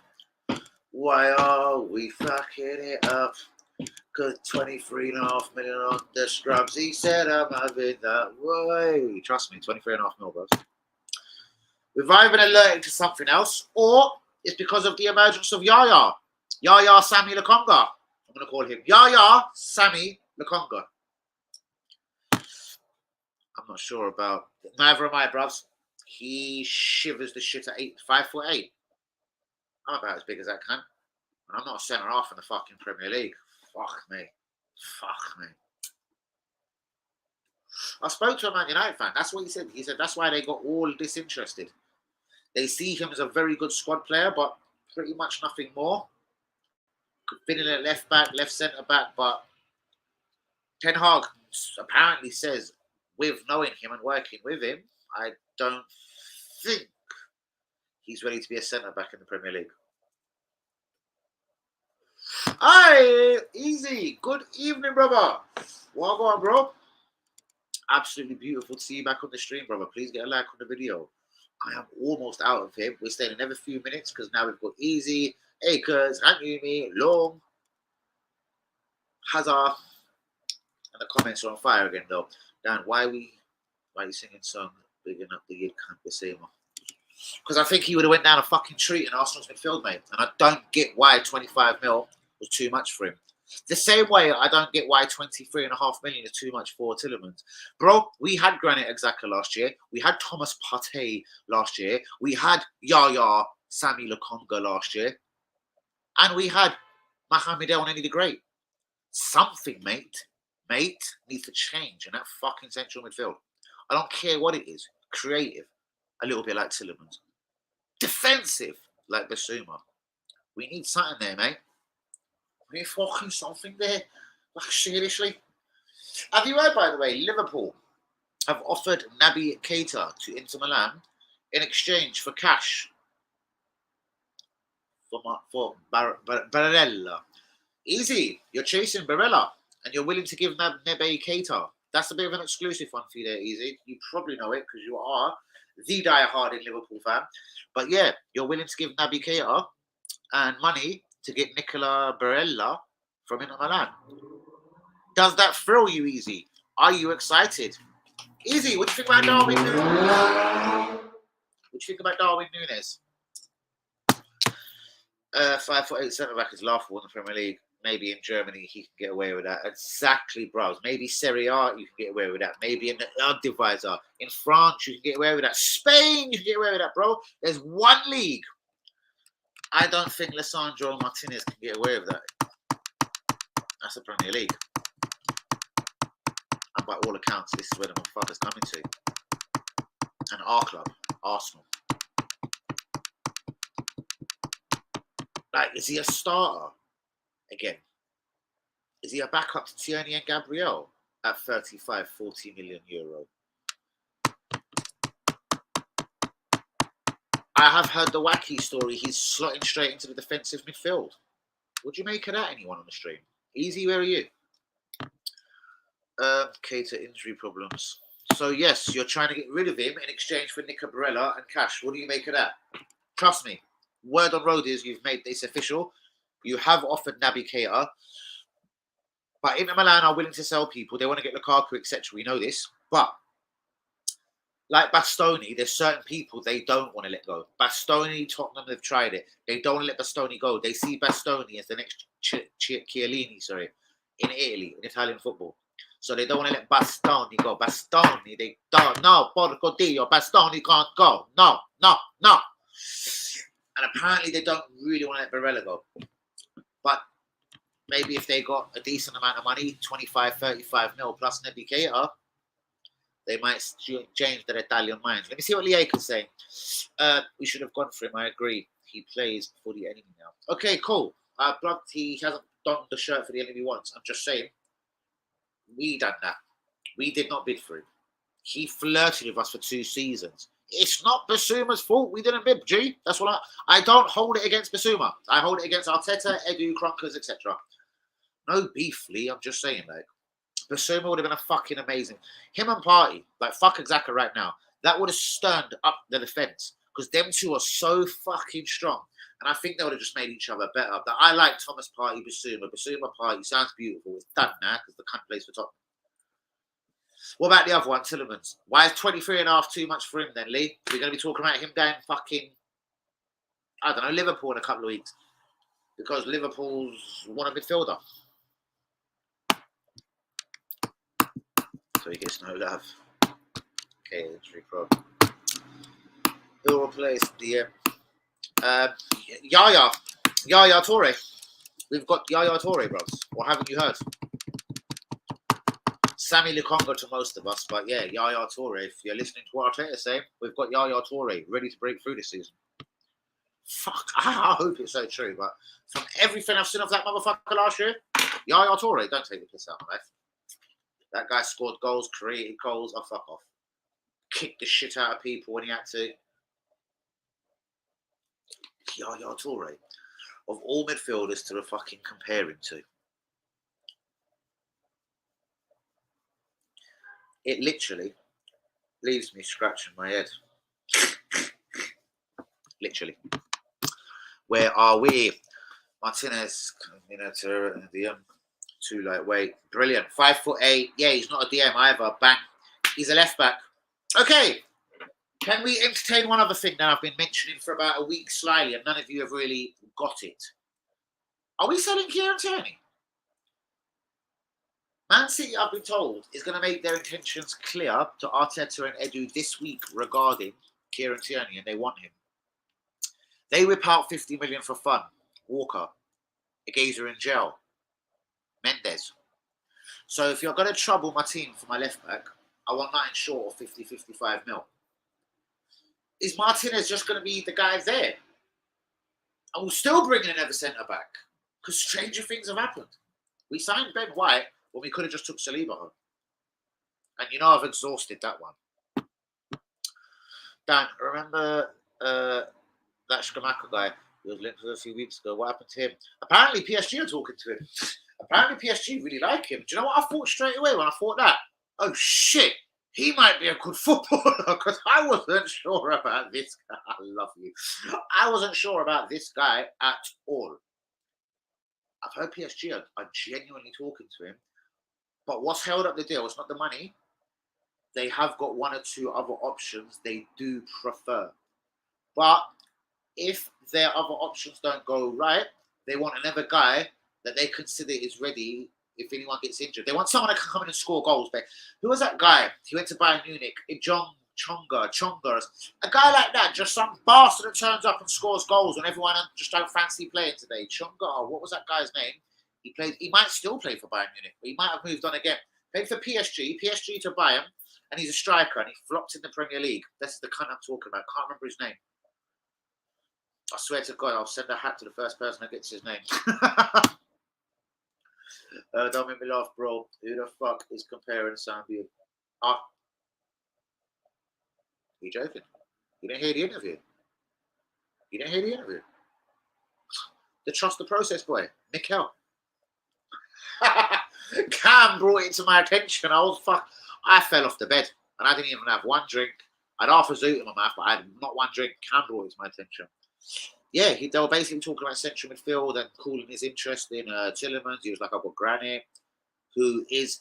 Why are we fucking it up? Because 23.5 million on the scrubs. He said, I'm having that way. Trust me, 23.5 mil, bro. We've either been alerted to something else, or it's because of the emergence of Yaya. Yaya Sammy Lokonga. I'm going to call him Yaya Sammy Lokonga. I'm not sure about. Neither am I, bruvs. He shivers the shit at 5'8". I'm about as big as I can. And I'm not a centre half in the fucking Premier League. Fuck me. Fuck me. I spoke to a Man United fan. That's what he said. He said that's why they got all disinterested. They see him as a very good squad player, but pretty much nothing more. Could fit in at left back, left centre back, but Ten Hag apparently says, with knowing him and working with him, I don't think he's ready to be a centre back in the Premier League. Hi, easy. Good evening, brother. Well on, bro. Absolutely beautiful to see you back on the stream, brother. Please get a like on the video. I am almost out of him. We're staying another few minutes because now we've got Easy, Akers, Hanyumi, Long, Hazard, and the comments are on fire again, though. Dan, why are you singing song bigging up the Yid Campesima? Because I think he would have went down a fucking treat in Arsenal's midfield, mate. And I don't get why 25 mil was too much for him. The same way I don't get why 23.5 million is too much for Tillemans. Bro, we had Granit Xhaka last year. We had Thomas Partey last year. We had Yaya Sammy Lokonga last year. And we had Mohamed El Neni the Great. Something, mate, needs to change in that fucking central midfield. I don't care what it is. Creative, a little bit like Tillemans. Defensive, like Basuma. We need something there, mate. We need fucking something there. Like, seriously. Have you heard, by the way, Liverpool have offered Naby Keita to Inter Milan in exchange for cash for Barella. Easy. You're chasing Barella and you're willing to give Naby Keita. That's a bit of an exclusive one for you there, Easy. You probably know it because you are the die-hard Liverpool fan. But yeah, you're willing to give Naby Keita and money to get Nicola Barella from Inter Milan. Does that thrill you, Easy? Are you excited? Easy, what do you think about Darwin Núñez? What do you think about Darwin Núñez? 5'8" centre-back is laughable in the Premier League. Maybe in Germany he can get away with that. Exactly, bros. Maybe Serie A you can get away with that. Maybe in the Eredivisie. In France you can get away with that. Spain you can get away with that, bro. There's one league. I don't think Lisandro Martinez can get away with that. That's the Premier League. And by all accounts, this is where the motherfucker's coming to. And our club, Arsenal. Like, is he a starter? Again, is he a backup to Tierney and Gabriel at 35, 40 million euro? I have heard the wacky story. He's slotting straight into the defensive midfield. Would you make of that, anyone on the stream? Easy, where are you? Keita injury problems. So, yes, you're trying to get rid of him in exchange for Nico Barella and cash. What do you make of that? Trust me, word on road is you've made this official. You have offered Naby Keita. But Inter Milan are willing to sell people. They want to get Lukaku, etc. We know this. But like Bastoni, there's certain people they don't want to let go. Bastoni, Tottenham, they've tried it. They don't want to let Bastoni go. They see Bastoni as the next Chiellini, in Italy, in Italian football. So they don't want to let Bastoni go. Bastoni, they don't. No, Porco Dio, Bastoni can't go. No. And apparently they don't really want to let Barella go. But maybe if they got a decent amount of money, 25, 35 mil plus Nebi Keita, they might change their Italian minds. Let me see what Lieka's saying. We should have gone for him. I agree. He plays for the enemy now. Okay, cool. He hasn't donned the shirt for the enemy once. I'm just saying, we done that. We did not bid for him. He flirted with us for 2 seasons. It's not Basuma's fault. We didn't bid, G. That's what I don't hold it against Basuma. I hold it against Arteta, Edu, Kronkers, etc. No beef, Lee. I'm just saying, like, Basuma would have been a fucking amazing. Him and Partey, like, fuck Xhaka right now. That would have sterned up the defence. Because them two are so fucking strong. And I think they would have just made each other better. But I like Thomas Partey, Basuma. Basuma, Partey sounds beautiful. It's done now because the cunt plays for Tottenham. What about the other one, Tillemans? Why is 23.5 too much for him then, Lee? We're going to be talking about him going fucking, I don't know, Liverpool in a couple of weeks. Because Liverpool's want a midfielder. So he gets no love. Okay, injury problem. Who replaced the Yaya Toure. We've got Yaya Toure, bros. Or haven't you heard? Sammy Lukonga to most of us, but yeah, Yaya Toure. If you're listening to what Arteta's saying, we've got Yaya Toure ready to break through this season. Fuck, I hope it's so true, but from everything I've seen of that motherfucker last year, Yaya Toure, don't take the piss out of my life. That guy scored goals, created goals, oh fuck off. Kicked the shit out of people when he had to. Yaya Toure. Of all midfielders to fucking compare him to. It literally leaves me scratching my head. Literally. Where are we? Martinez, to the too lightweight. Brilliant. 5'8". Yeah, he's not a DM either. Bang. He's a left back. Okay. Can we entertain one other thing now I've been mentioning for about a week slyly and none of you have really got it? Are we selling Kieran Tierney? Man City, I've been told, is going to make their intentions clear to Arteta and Edu this week regarding Kieran Tierney, and they want him. They whip out 50 million for fun. Walker, Igaza in jail, Mendes. So if you're going to trouble my team for my left back, I want nothing short of 50, 55 mil. Is Martinez just going to be the guy there? And we'll still bring in another centre back because stranger things have happened. We signed Ben White when we could have just took Saliba home. And I've exhausted that one. Dan, remember that Skamaka guy who was linked to us a few weeks ago? What happened to him? Apparently PSG are talking to him. Apparently PSG really like him. Do you know what I thought straight away when I thought that? Oh shit, he might be a good footballer because I wasn't sure about this guy. I love you. I wasn't sure about this guy at all. I've heard PSG are genuinely talking to him. But what's held up the deal? It's not the money. They have got 1 or 2 other options they do prefer. But if their other options don't go right, they want another guy that they consider is ready if anyone gets injured. They want someone that can come in and score goals. But who was that guy? He went to Bayern Munich. Chonga. A guy like that, just some bastard that turns up and scores goals when everyone just don't fancy playing today. Chonga, what was that guy's name? He might still play for Bayern Munich, but he might have moved on again. Played for PSG to Bayern, and he's a striker, and he flopped in the Premier League. That's the cunt I'm talking about. Can't remember his name. I swear to God, I'll send a hat to the first person that gets his name. Don't make me laugh, bro. Who the fuck is comparing Zambia? Are you joking? You didn't hear the interview? The trust the process boy, Mikel. Cam brought it to my attention. I fell off the bed and I didn't even have one drink. I had half a zoot in my mouth, but I had not one drink. Cam brought it to my attention. Yeah, they were basically talking about central midfield and calling his interest in Tillemans. He was like, I've got Granit, who is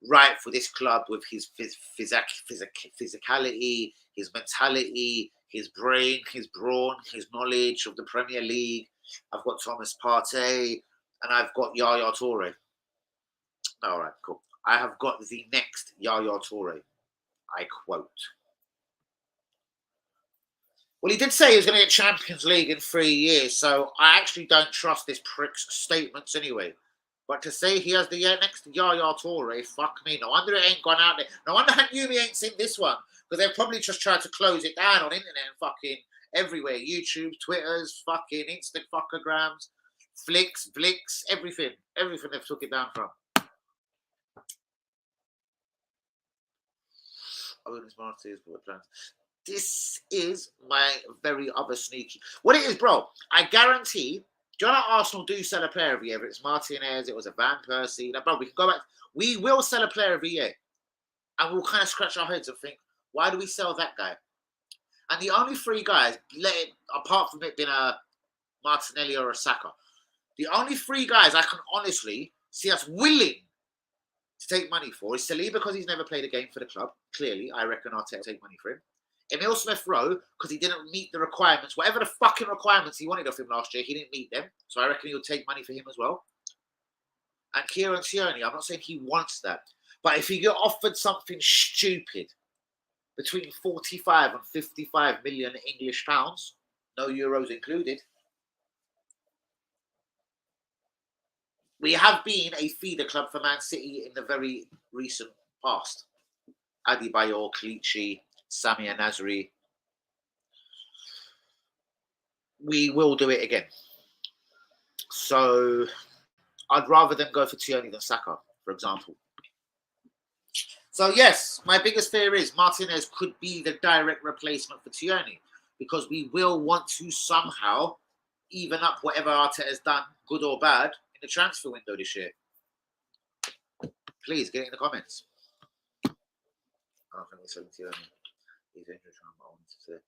right for this club with his physicality, his mentality, his brain, his brawn, his knowledge of the Premier League. I've got Thomas Partey and I've got Yaya Toure. All right, cool. I have got the next Yaya Toure. I quote. Well, he did say he was going to get Champions League in 3 years, so I actually don't trust this prick's statements anyway. But to say he has the next Yaya Toure, fuck me. No wonder it ain't gone out there. No wonder Yumi ain't seen this one, because they've probably just tried to close it down on internet and fucking everywhere. YouTube, Twitters, fucking Instagrams, Flicks, Blicks, everything. Everything they've took it down from. This is my very other sneaky. What it is, bro, I guarantee, do you know Arsenal do sell a player every year? It's Martinez, it was a Van Persie. Like, bro, we can go back. We will sell a player every year. And we'll kind of scratch our heads and think, why do we sell that guy? And the only three guys, apart from it being a Martinelli or a Saka, the only three guys I can honestly see us willing to take money for is Saliba, because he's never played a game for the club. Clearly, I reckon I'll take money for him. Emil Smith-Rowe, because he didn't meet the requirements. Whatever the fucking requirements he wanted of him last year, he didn't meet them. So I reckon he'll take money for him as well. And Kieran Tierney, I'm not saying he wants that. But if he got offered something stupid, between 45 and 55 million English pounds, no euros included, we have been a feeder club for Man City in the very recent past. Adebayor, Clichy, Samir Nasri. We will do it again. So I'd rather them go for Tierney than Saka, for example. So yes, my biggest fear is Martinez could be the direct replacement for Tierney, because we will want to somehow even up whatever Arteta has done, good or bad, in the transfer window this year. Please get it in the comments. I don't think we're selling Tierney. He's interesting. I wanted to say.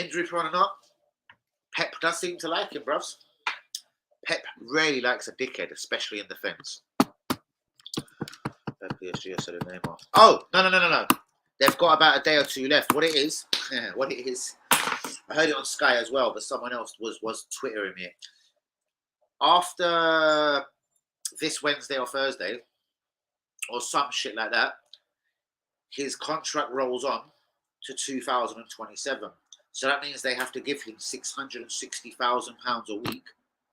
Injury prone or not, Pep does seem to like him, bruvs. Pep really likes a dickhead, especially in defence. PSG, I said the name off. Oh, no. They've got about a day or two left. What it is, I heard it on Sky as well, but someone else was Twittering it. After this Wednesday or Thursday, or some shit like that, his contract rolls on to 2027. So that means they have to give him £660,000 a week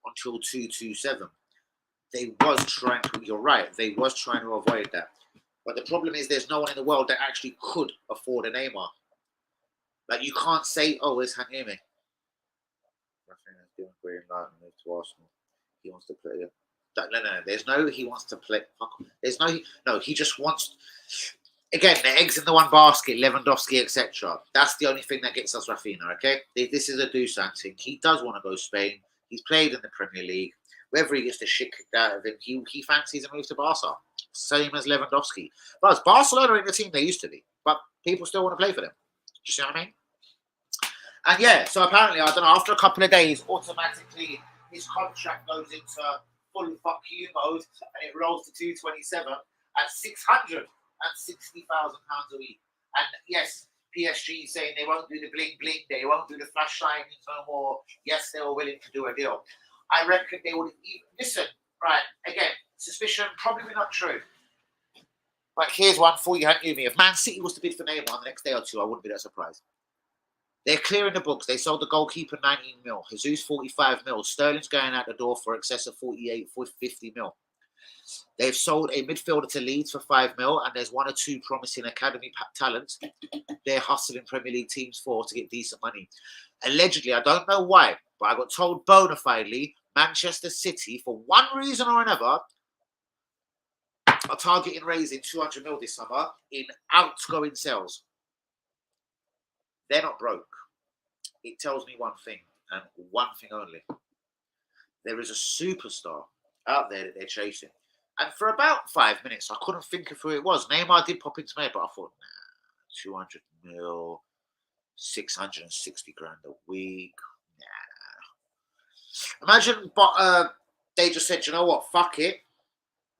until 227. They was trying to, you're right, they was trying to avoid that. But the problem is there's no one in the world that actually could afford a Neymar. Like, you can't say, oh, where's Hanyemi? Martinez given green light and moved to Arsenal. He wants to play. No. There's no he wants to play. There's no, he just wants. Again, the eggs in the one basket, Lewandowski, etc. That's the only thing that gets us Rafinha, okay? This is a Dusan thing. He does want to go Spain. He's played in the Premier League. Whether he gets the shit kicked out of him, he fancies a move to Barca. Same as Lewandowski. But Barcelona in the team they used to be. But people still want to play for them. Do you see what I mean? And yeah, so apparently, I don't know, after a couple of days, automatically his contract goes into full fuck you mode and it rolls to 227 at £660,000 a week. And yes, PSG saying they won't do the bling bling, they won't do the flash signings no more. Yes, they were willing to do a deal. I reckon they would even listen, right, again, suspicion, probably not true. But here's one for you, haven't you, me? If Man City was to bid for Neymar the next day or two, I wouldn't be that surprised. They're clearing the books. They sold the goalkeeper 19 mil. Jesus 45 mil. Sterling's going out the door for excess of 48, 50 mil. They've sold a midfielder to Leeds for 5 mil, and there's one or two promising academy talents they're hustling Premier League teams for to get decent money. Allegedly, I don't know why, but I got told bona fidely Manchester City, for one reason or another, are targeting raising 200 mil this summer in outgoing sales. They're not broke. It tells me one thing, and one thing only. There is a superstar out there that they're chasing. And for about 5 minutes, I couldn't think of who it was. Neymar did pop into my head, but I thought, 200 mil, 660 grand a week. Imagine they just said, you know what, fuck it.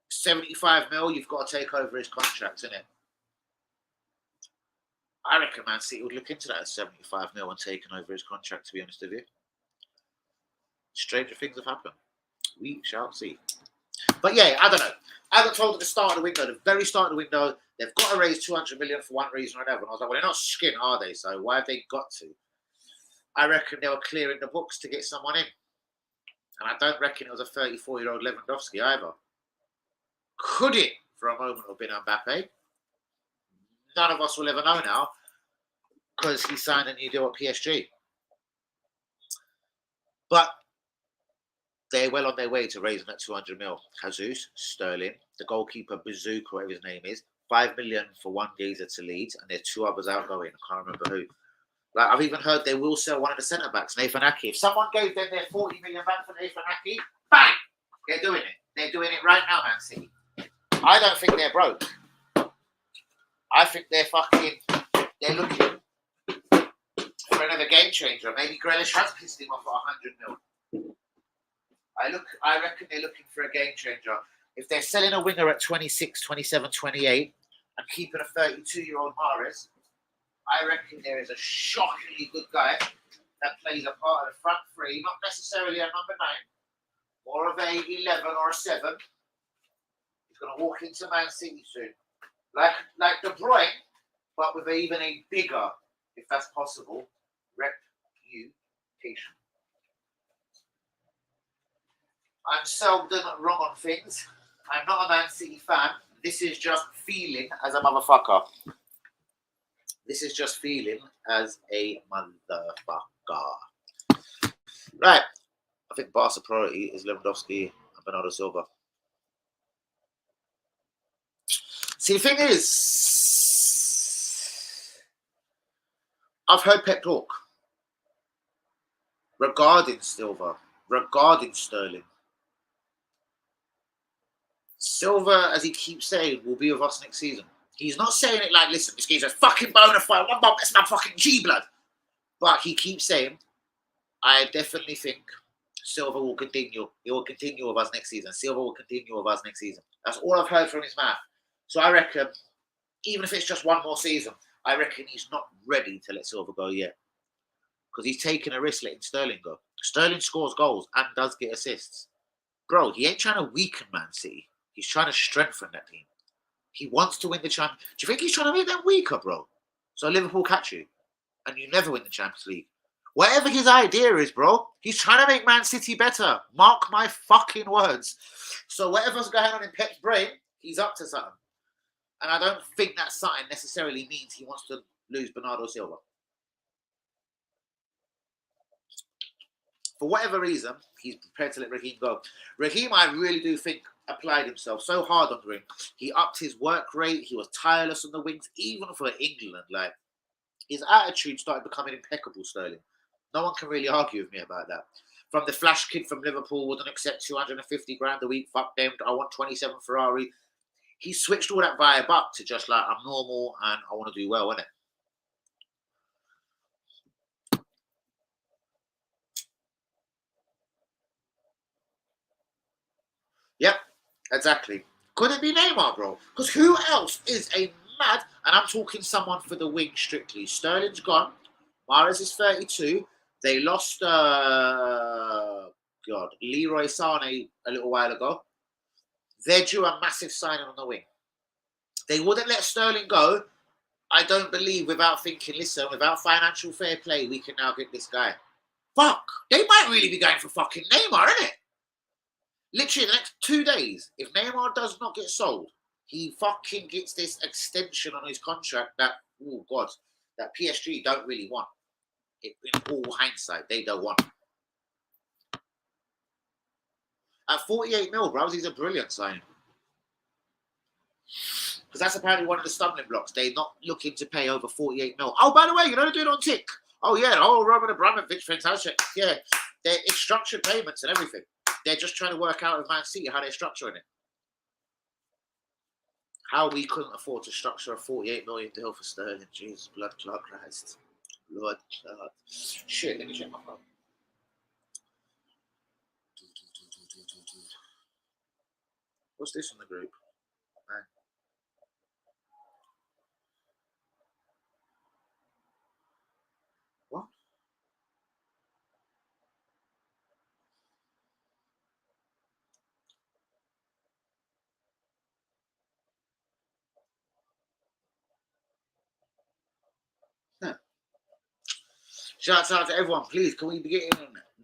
75 mil, you've got to take over his contract, innit? I reckon Man City would look into that at 75 mil and taking over his contract, to be honest with you. Stranger things have happened. We shall see. But yeah, I don't know. I got told at the start of the window, the very start of the window, They've got to raise 200 million for one reason or another. And I was like, well, they're not skin, are they? So why have they got to? I reckon they were clearing the books to get someone in. And I don't reckon it was a 34-year-old Lewandowski either. Could it, for a moment, have been Mbappe? None of us will ever know now because he signed a new deal at PSG. But they're well on their way to raising that 200 mil. Jesus, Sterling, the goalkeeper, Bazooka, whatever his name is, 5 million for one geezer to Leeds, and there's two others outgoing. I can't remember who. Like, I've even heard they will sell one of the centre backs, Nathan Ake. If someone gave them their 40 million back for Nathan Ake, bang! They're doing it. They're doing it right now, Man City. I don't think they're broke. I think they're looking for another game changer. Maybe Grealish has pissed him off at 100 mil. I reckon they're looking for a game changer. If they're selling a winger at 26, 27, 28 and keeping a 32-year-old Mahrez, I reckon there is a shockingly good guy that plays a part of the front three, not necessarily a number 9, more of a 11 or a 7. He's going to walk into Man City soon. Like De Bruyne, but with even a bigger, if that's possible, reputation. I'm seldom wrong on things. I'm not a Man City fan. This is just feeling as a motherfucker. This is just feeling as a motherfucker. Right. I think Barca priority is Lewandowski and Bernardo Silva. See, the thing is, I've heard Pep talk regarding Silva, regarding Sterling. Silva, as he keeps saying, will be with us next season. He's not saying it like, listen, this guy's a fucking bona fide, that's my fucking G-blood. But he keeps saying, I definitely think Silva will continue. He will continue with us next season. Silva will continue with us next season. That's all I've heard from his mouth. So I reckon, even if it's just one more season, I reckon he's not ready to let Silva go yet. Because he's taking a risk letting Sterling go. Sterling scores goals and does get assists. Bro, he ain't trying to weaken Man City. He's trying to strengthen that team. He wants to win the Champions League. Do you think he's trying to make them weaker, bro? So Liverpool catch you and you never win the Champions League. Whatever his idea is, bro, he's trying to make Man City better. Mark my fucking words. So whatever's going on in Pep's brain, he's up to something. And I don't think that something necessarily means he wants to lose Bernardo Silva. For whatever reason, he's prepared to let Raheem go. Raheem, I really do think, applied himself so hard on the ring. He upped his work rate. He was tireless on the wings, even for England. Like, his attitude started becoming impeccable, Sterling. No one can really argue with me about that. From the flash kid from Liverpool, wouldn't accept 250 grand a week, fuck them, I want 27 Ferrari. He switched all that vibe up to just like, I'm normal and I want to do well, innit? Yep, exactly. Could it be Neymar, bro? Because who else is a mad, and I'm talking someone for the wing strictly. Sterling's gone. Mahrez is 32. They lost, Leroy Sane a little while ago. They're due a massive signing on the wing. They wouldn't let Sterling go, I don't believe, without thinking, listen, without financial fair play, we can now get this guy. Fuck. They might really be going for fucking Neymar, innit? Literally, the next 2 days, if Neymar does not get sold, he fucking gets this extension on his contract that, oh God, that PSG don't really want. In all hindsight, they don't want. At 48 mil, bros, he's a brilliant signing. Because that's apparently one of the stumbling blocks. They're not looking to pay over 48 mil. Oh, by the way, you know, they're doing it on tick. Oh, yeah. Oh, Roman Abramovich, fantastic. Yeah. It's structured payments and everything. They're just trying to work out with Man City how they're structuring it. How we couldn't afford to structure a 48 million deal for Sterling. Jesus, blood clot Christ. Lord clot. Shit, let me check my phone. What's this on the group? Man. What? Shouts out to everyone. Please, can we be getting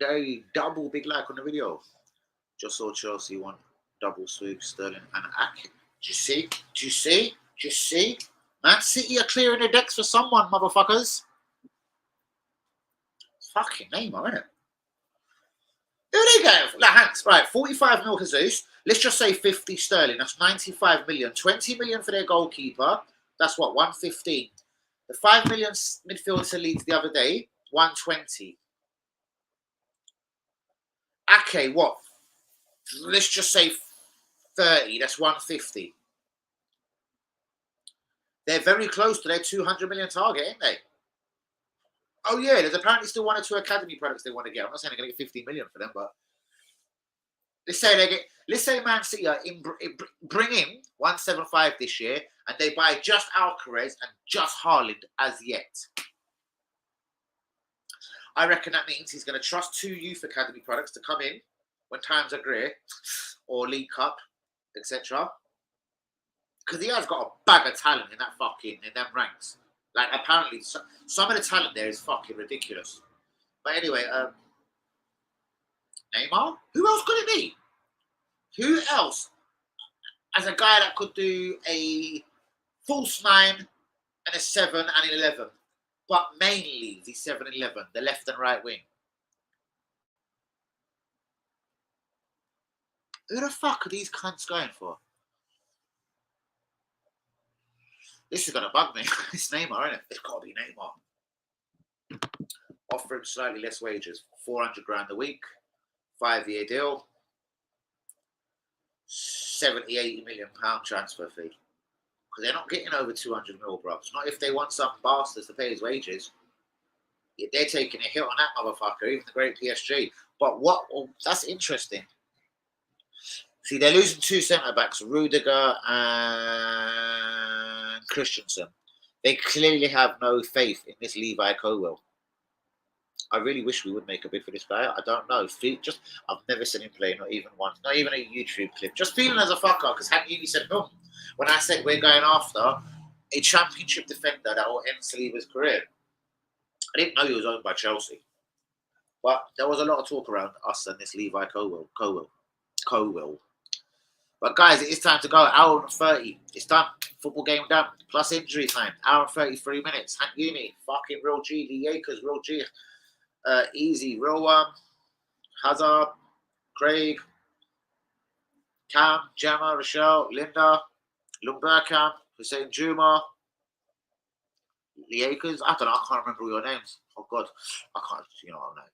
a double big like on the video? Just saw Chelsea won double sweep, Sterling and Ake. Do you see? Do you see? Do you see? Man City are clearing the decks for someone, motherfuckers. Fucking Neymar, innit? Who are they going for? Like, Hanks, right, 45 mil Jesus. Let's just say 50 Sterling. That's 95 million. 20 million for their goalkeeper. That's what, 115. The 5 million midfielder to Leeds the other day, 120. Ake, what? Let's just say 30. That's 150. They're very close to their 200 million target, ain't they? Oh, yeah, there's apparently still 1 or 2 academy products they want to get. I'm not saying they're going to get 50 million for them, but let's say Man City bring in 175 this year, and they buy just Alcaraz and just Haaland as yet. I reckon that means he's going to trust 2 youth academy products to come in when times are great, or League Cup, etc. Because he has got a bag of talent in them ranks. Like, apparently, some of the talent there is fucking ridiculous. But anyway, Neymar? Who else could it be? Who else, as a guy that could do a false 9 and a 7 and an 11, but mainly the 7 and 11, the left and right wing? Who the fuck are these cunts going for? This is going to bug me. It's Neymar, isn't it? It's got to be Neymar. Offer him slightly less wages. 400 grand a week. 5-year deal. 70, 80 million pound transfer fee. Because they're not getting over 200 mil, bro. It's not if they want some bastards to pay his wages. They're taking a hit on that motherfucker, even the great PSG. But what? Well, that's interesting. See, they're losing 2 centre-backs, Rudiger and Christensen. They clearly have no faith in this Levi Colwill. I really wish we would make a bid for this guy. I don't know. I've never seen him play, not even once. Not even a YouTube clip. Just feeling as a fucker, because Hank said, no. When I said we're going after a championship defender that will end Saliba's career. I didn't know he was owned by Chelsea. But there was a lot of talk around us and this Levi Colwill. But guys, it is time to go. Hour and 30. It's done. Football game done. Plus injury time. Hour and 33 minutes. Hank Uni. Fucking real G. Lee Akers. Real G. Easy. Real one. Hazard. Craig. Cam. Gemma. Rochelle. Linda. Lumbercam. Hussein Juma. Lee Akers. I don't know. I can't remember all your names. Oh, God. I can't. You know what I'm like.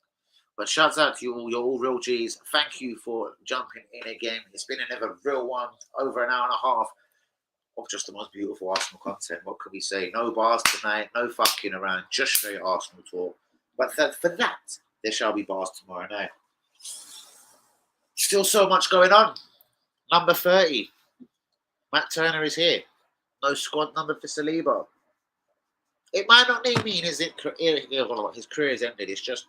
But shouts out to you all, you're all real G's. Thank you for jumping in again. It's been another real one, over an hour and a half of just the most beautiful Arsenal content. What can we say? No bars tonight, no fucking around, just straight Arsenal talk. But for that, there shall be bars tomorrow night. Still so much going on. Number 30. Matt Turner is here. No squad number for Saliba. It might not mean his career has ended. It's just.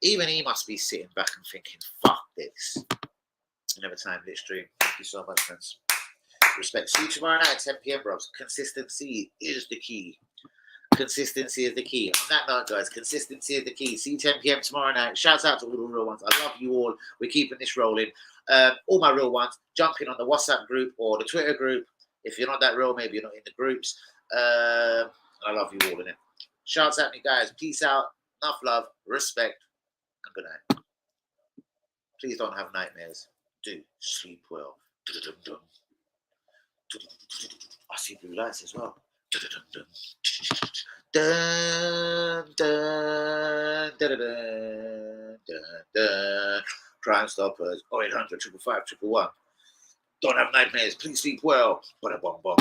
Even he must be sitting back and thinking, fuck this. Another time this stream. Thank you so much, friends. Respect. See you tomorrow night at 10 p.m, bros. Consistency is the key. Consistency is the key. On that note, guys, consistency is the key. See you 10 p.m. tomorrow night. Shouts out to all the real ones. I love you all. We're keeping this rolling. All my real ones, jump in on the WhatsApp group or the Twitter group. If you're not that real, maybe you're not in the groups. I love you all in it. Shouts at me, guys. Peace out. Enough love. Respect. Good night. Please don't have nightmares. Do sleep well. I see blue lights as well. Crime Stoppers. 0800 555 111. Don't have nightmares. Please sleep well. Bada bom bom.